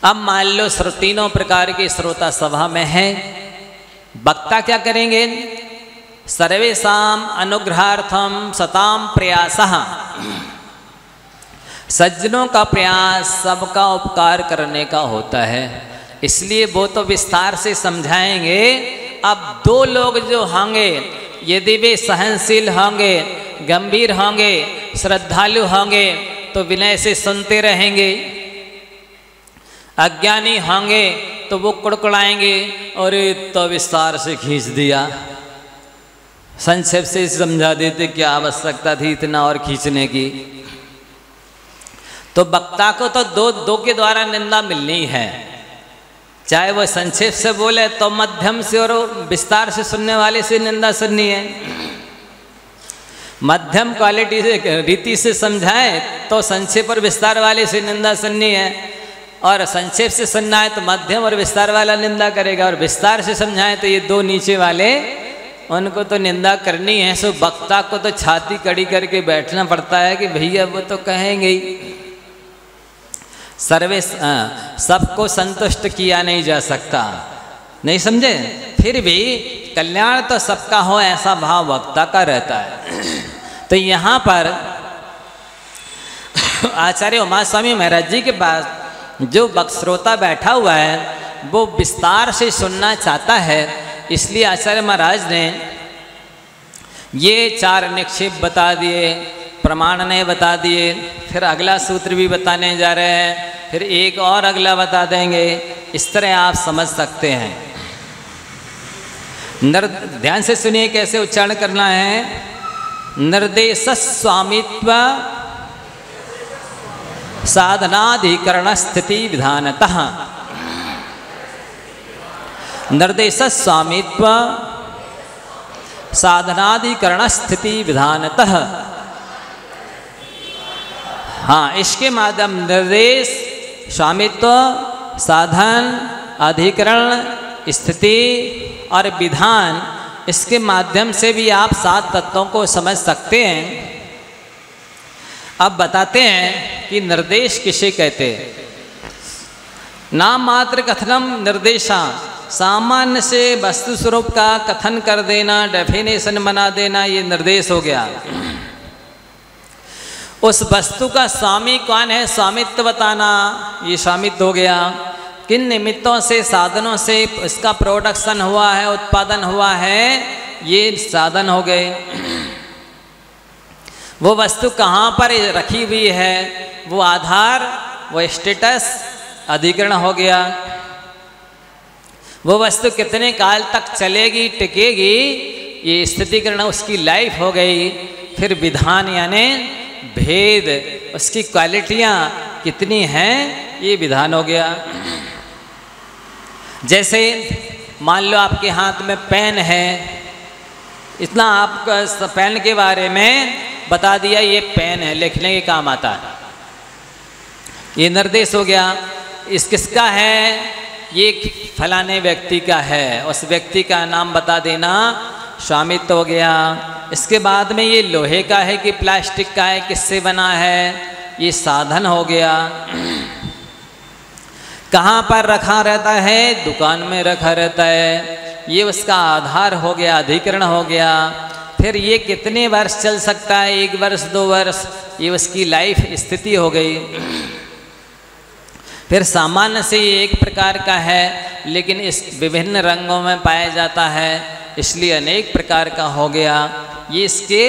अब मान लो तीनों प्रकार के श्रोता सभा में हैं, वक्ता क्या करेंगे? सर्वेषाम अनुग्रहार्थम सताम प्रयासः, सज्जनों का प्रयास सबका उपकार करने का होता है, इसलिए वो तो विस्तार से समझाएंगे। अब 2 लोग जो होंगे यदि वे सहनशील होंगे, गंभीर होंगे, श्रद्धालु होंगे तो विनय से सुनते रहेंगे। अज्ञानी होंगे तो वो कुड़कुड़ाएंगे और तो विस्तार से खींच दिया, संक्षेप से समझा देते, क्या आवश्यकता थी इतना और खींचने की। तो वक्ता को तो दो के द्वारा निंदा मिलनी है, चाहे वो संक्षेप से बोले तो मध्यम से और विस्तार से सुनने वाले से निंदा सुननी है। मध्यम क्वालिटी से रीति से समझाए तो संक्षेप और विस्तार वाले से निंदा सुननी है, और संक्षेप से सुनना है तो मध्यम और विस्तार वाला निंदा करेगा, और विस्तार से समझाए तो ये दो नीचे वाले उनको तो निंदा करनी है। सो वक्ता को तो छाती कड़ी करके बैठना पड़ता है कि भैया वो तो कहेंगे ही। सर्वे सबको संतुष्ट किया नहीं जा सकता, नहीं समझे? फिर भी कल्याण तो सबका हो ऐसा भाव वक्ता का रहता है। तो यहाँ पर आचार्य उमा स्वामी महाराज जी के पास जो श्रोता बैठा हुआ है वो विस्तार से सुनना चाहता है, इसलिए आचार्य महाराज ने ये 4 निक्षेप बता दिए, प्रमाण ने बता दिए, फिर अगला सूत्र भी बताने जा रहे हैं, फिर एक और अगला बता देंगे। इस तरह आप समझ सकते हैं। ध्यान से सुनिए कैसे उच्चारण करना है। निर्देश स्वामित्व साधनाधिकरण स्थिति विधानतः। निर्देश स्वामित्व साधनाधिकरण स्थिति विधानतः। हाँ, इसके माध्यम निर्देश, स्वामित्व, साधन, अधिकरण, स्थिति और विधान, इसके माध्यम से भी आप 7 तत्वों को समझ सकते हैं। अब बताते हैं कि निर्देश किसे कहते हैं। नाम मात्र कथनम निर्देशा, सामान्य से वस्तु स्वरूप का कथन कर देना, डेफिनेशन बना देना, ये निर्देश हो गया। उस वस्तु का स्वामी कौन है, स्वामित्व बताना, ये स्वामित्व हो गया। किन निमित्तों से, साधनों से इसका प्रोडक्शन हुआ है, उत्पादन हुआ है, ये साधन हो गए। वो वस्तु कहाँ पर रखी हुई है, वो आधार, वो स्टेटस, अधिकरण हो गया। वो वस्तु कितने काल तक चलेगी, टिकेगी, ये स्थितिकरण, उसकी लाइफ हो गई। फिर विधान यानी भेद, उसकी क्वालिटियाँ कितनी हैं, ये विधान हो गया। जैसे मान लो आपके हाथ में पेन है, इतना आपका पेन के बारे में बता दिया, ये पेन है, लिखने के काम आता है, ये निर्देश हो गया। इस किसका है, ये फलाने व्यक्ति का है, उस व्यक्ति का नाम बता देना, स्वामित्व हो गया। इसके बाद में ये लोहे का है कि प्लास्टिक का है, किससे बना है, ये साधन हो गया। कहाँ पर रखा रहता है, दुकान में रखा रहता है, ये उसका आधार हो गया, अधिकरण हो गया। फिर ये कितने वर्ष चल सकता है, 1 वर्ष 2 वर्ष, ये उसकी लाइफ स्थिति हो गई। फिर सामान्य से ये एक प्रकार का है, लेकिन इस विभिन्न रंगों में पाया जाता है, इसलिए अनेक प्रकार का हो गया। ये इसके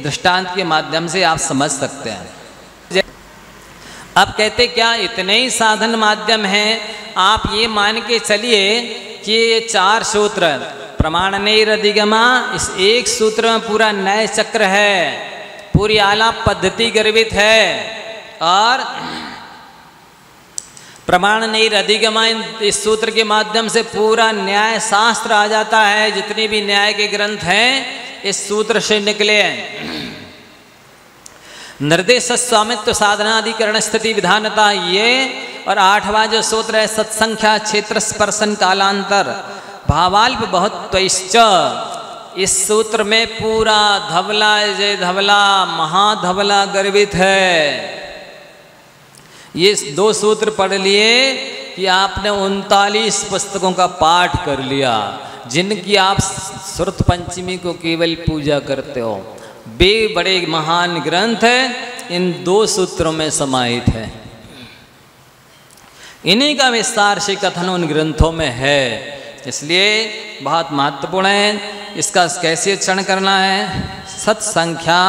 दृष्टांत के माध्यम से आप समझ सकते हैं। अब कहते क्या, इतने ही साधन माध्यम हैं। आप ये मान के चलिए कि ये 4 सूत्र प्रमाण निरधिगमा, इस एक सूत्र में पूरा नए चक्र है, पूरी आलाप पद्धति गर्भित है, और प्रमाण निरधिगमा इस सूत्र के माध्यम से पूरा न्याय शास्त्र आ जाता है। जितने भी न्याय के ग्रंथ हैं इस सूत्र से निकले हैं। निर्देश स्वामित्व साधनाधिकरण स्थिति विधानता, ये और 8वां जो सूत्र है सत्संख्या क्षेत्र स्पर्शन कालांतर भावाल्प बहुत्वश्च, इस सूत्र में पूरा धवला जय धवला महाधवला गर्भित है। ये 2 सूत्र पढ़ लिए कि आपने 39 पुस्तकों का पाठ कर लिया, जिनकी आप श्रुत पंचमी को केवल पूजा करते हो। वे बड़े महान ग्रंथ हैं, इन 2 सूत्रों में समाहित है। इन्हीं का विस्तार से कथन उन ग्रंथों में है, इसलिए बहुत महत्वपूर्ण है। इसका कैसे उच्चारण करना है, सत्संख्या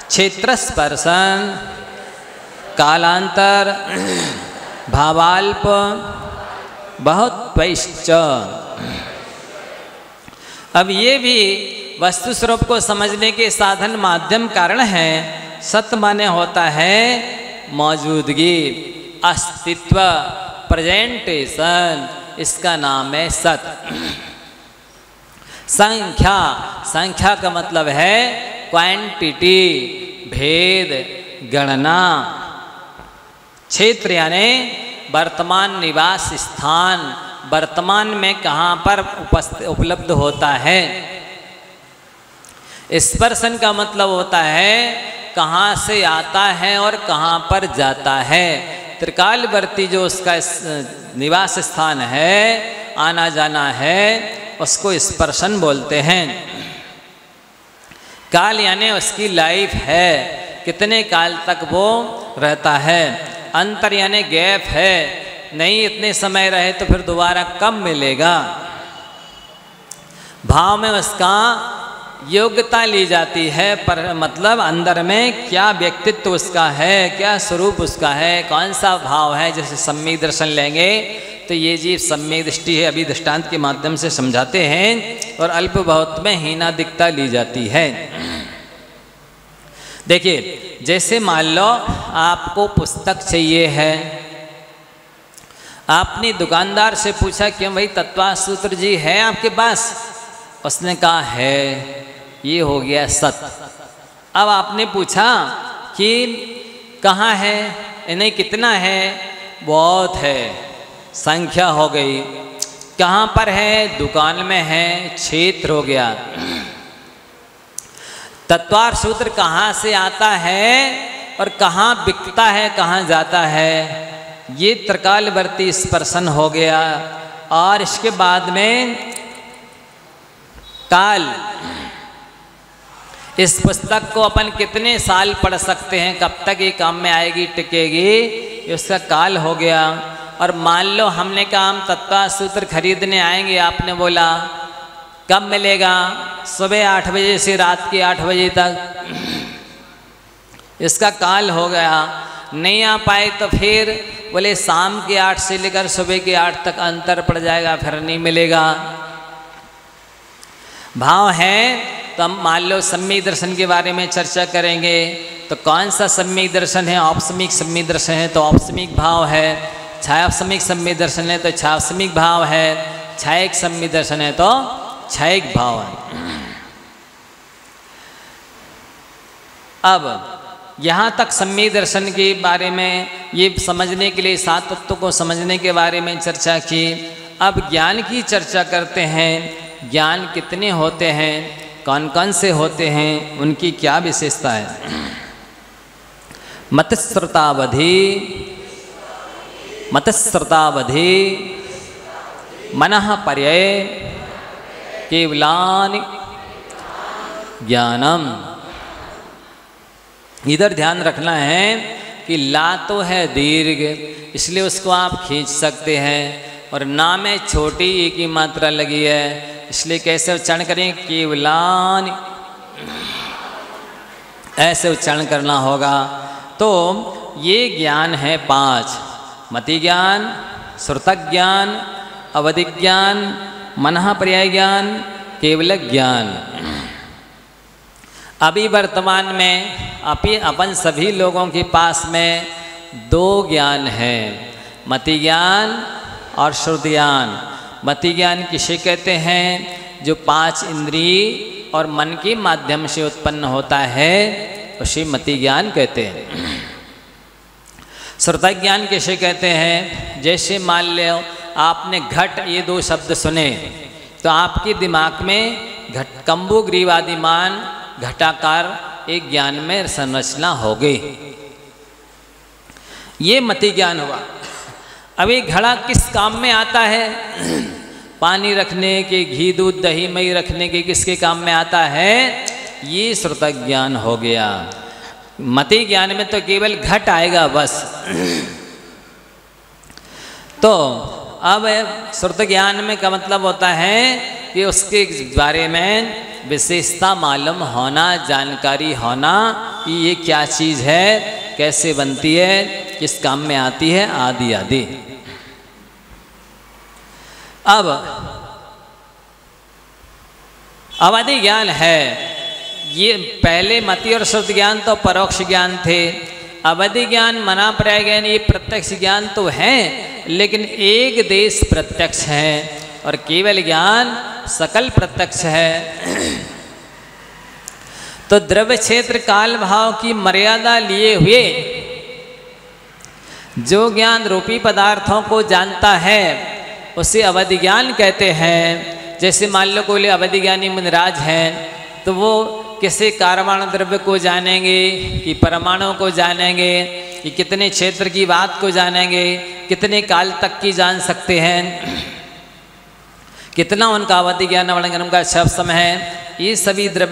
क्षेत्र स्पर्शन कालांतर भावाल्प बहुत पैश्च। अब ये भी वस्तु स्वरूप को समझने के साधन माध्यम कारण है। सत माने होता है मौजूदगी, अस्तित्व, प्रेजेंटेशन, इसका नाम है सत। संख्या, संख्या का मतलब है क्वांटिटी, भेद, गणना। क्षेत्र यानी वर्तमान निवास स्थान, वर्तमान में कहाँ पर उपलब्ध होता है। स्पर्शन का मतलब होता है कहाँ से आता है और कहाँ पर जाता है। त्रिकालवर्ती जो उसका निवास स्थान है, आना जाना है, उसको स्पर्शन बोलते हैं। काल यानी उसकी लाइफ है, कितने काल तक वो रहता है। अंतर यानी गैप है, नहीं इतने समय रहे तो फिर दोबारा कब मिलेगा। भाव में उसका योग्यता ली जाती है, पर मतलब अंदर में क्या व्यक्तित्व उसका है, क्या स्वरूप उसका है, कौन सा भाव है। जैसे सम्यक दर्शन लेंगे तो ये जीव सम्यक दृष्टि है, अभी दृष्टांत के माध्यम से समझाते हैं, और अल्प बहुत में हीनादिकता ली जाती है। देखिए, जैसे मान लो आपको पुस्तक चाहिए है, आपने दुकानदार से पूछा कि भाई तत्वा सूत्र जी है आपके पास, उसने कहा है, ये हो गया सत। अब आपने पूछा कि कहाँ है, इन्हें कितना है, बहुत है, संख्या हो गई। कहाँ पर है, दुकान में है, क्षेत्र हो गया। तत्वार सूत्र कहाँ से आता है और कहाँ बिकता है, कहाँ जाता है, ये त्रिकालवर्ती स्पर्शन हो गया। और इसके बाद में काल, इस पुस्तक को अपन कितने साल पढ़ सकते हैं, कब तक ये काम में आएगी, टिकेगी, उसका काल हो गया। और मान लो हमने कहा हम तत्वा सूत्र खरीदने आएंगे, आपने बोला कब मिलेगा, सुबह 8 बजे से रात के 8 बजे तक, इसका काल हो गया। नहीं आ पाए तो फिर बोले शाम के 8 से लेकर सुबह के 8 तक अंतर पड़ जाएगा, फिर नहीं मिलेगा। भाव है तो हम मान लो सम्यक दर्शन के बारे में चर्चा करेंगे, तो कौन सा सम्यक दर्शन है, औपसमिक सम्यक दर्शन है तो औपसमिक भाव है, छायासमिक सम्यक दर्शन है तो छायासमिक भाव है, छायिक सम्यक दर्शन है तो छायिक भाव है। अब यहाँ तक सम्यक दर्शन के बारे में ये समझने के लिए, 7 तत्वों को समझने के बारे में चर्चा की। अब ज्ञान की चर्चा करते हैं। ज्ञान कितने होते हैं, कौन कौन से होते हैं, उनकी क्या विशेषता है। मतस्रतावधि, मतस्रतावधि, मनः पर्यय, केवलानि ज्ञानम। इधर ध्यान रखना है कि ला तो है दीर्घ, इसलिए उसको आप खींच सकते हैं, और ना में छोटी ई की मात्रा लगी है, इसलिए कैसे उच्चारण करें, केवलानि, ऐसे उच्चारण करना होगा। तो ये ज्ञान है 5, मति ज्ञान, श्रुतक ज्ञान, अवधि ज्ञान, मनः पर्याय ज्ञान, केवल ज्ञान। अभी वर्तमान में अपन सभी लोगों के पास में 2 ज्ञान हैं, मति ज्ञान और श्रुति ज्ञान। मति ज्ञान किसे कहते हैं, जो 5 इंद्रिय और मन के माध्यम से उत्पन्न होता है, उसे मति ज्ञान कहते हैं। श्रुति ज्ञान किसे कहते हैं, जैसे मान लो आपने घट, ये 2 शब्द सुने तो आपके दिमाग में घट, कंबु ग्रीवादिमान, घटाकार एक ज्ञान में संरचना हो गई, ये मति ज्ञान हुआ। अभी घड़ा किस काम में आता है, पानी रखने के, घी दूध दही मई रखने के, किसके काम में आता है, ये श्रुत ज्ञान हो गया। मति ज्ञान में तो केवल घट आएगा बस। तो अब श्रुत ज्ञान में का मतलब होता है कि उसके बारे में विशेषता मालूम होना, जानकारी होना कि ये क्या चीज़ है, कैसे बनती है, किस काम में आती है, आदि आदि। अब अवधि ज्ञान है, ये पहले मति और श्रुत ज्ञान तो परोक्ष ज्ञान थे। अवधि ज्ञान, मना पर्याय ज्ञान, ये प्रत्यक्ष ज्ञान तो है, लेकिन एक देश प्रत्यक्ष है और केवल ज्ञान सकल प्रत्यक्ष है। तो द्रव्य क्षेत्र काल भाव की मर्यादा लिए हुए जो ज्ञान रूपी पदार्थों को जानता है उसे अवधि ज्ञान कहते हैं। जैसे मान लो कोई अवधि ज्ञानी मुनिराज हैं तो वो किसी कारवाण द्रव्य को जानेंगे कि परमाणु को जानेंगे कि कितने क्षेत्र की बात को जानेंगे, कितने काल तक की जान सकते हैं, कितना उनका अवधि ज्ञान वर्णन का समय है। ये सभी द्रव्य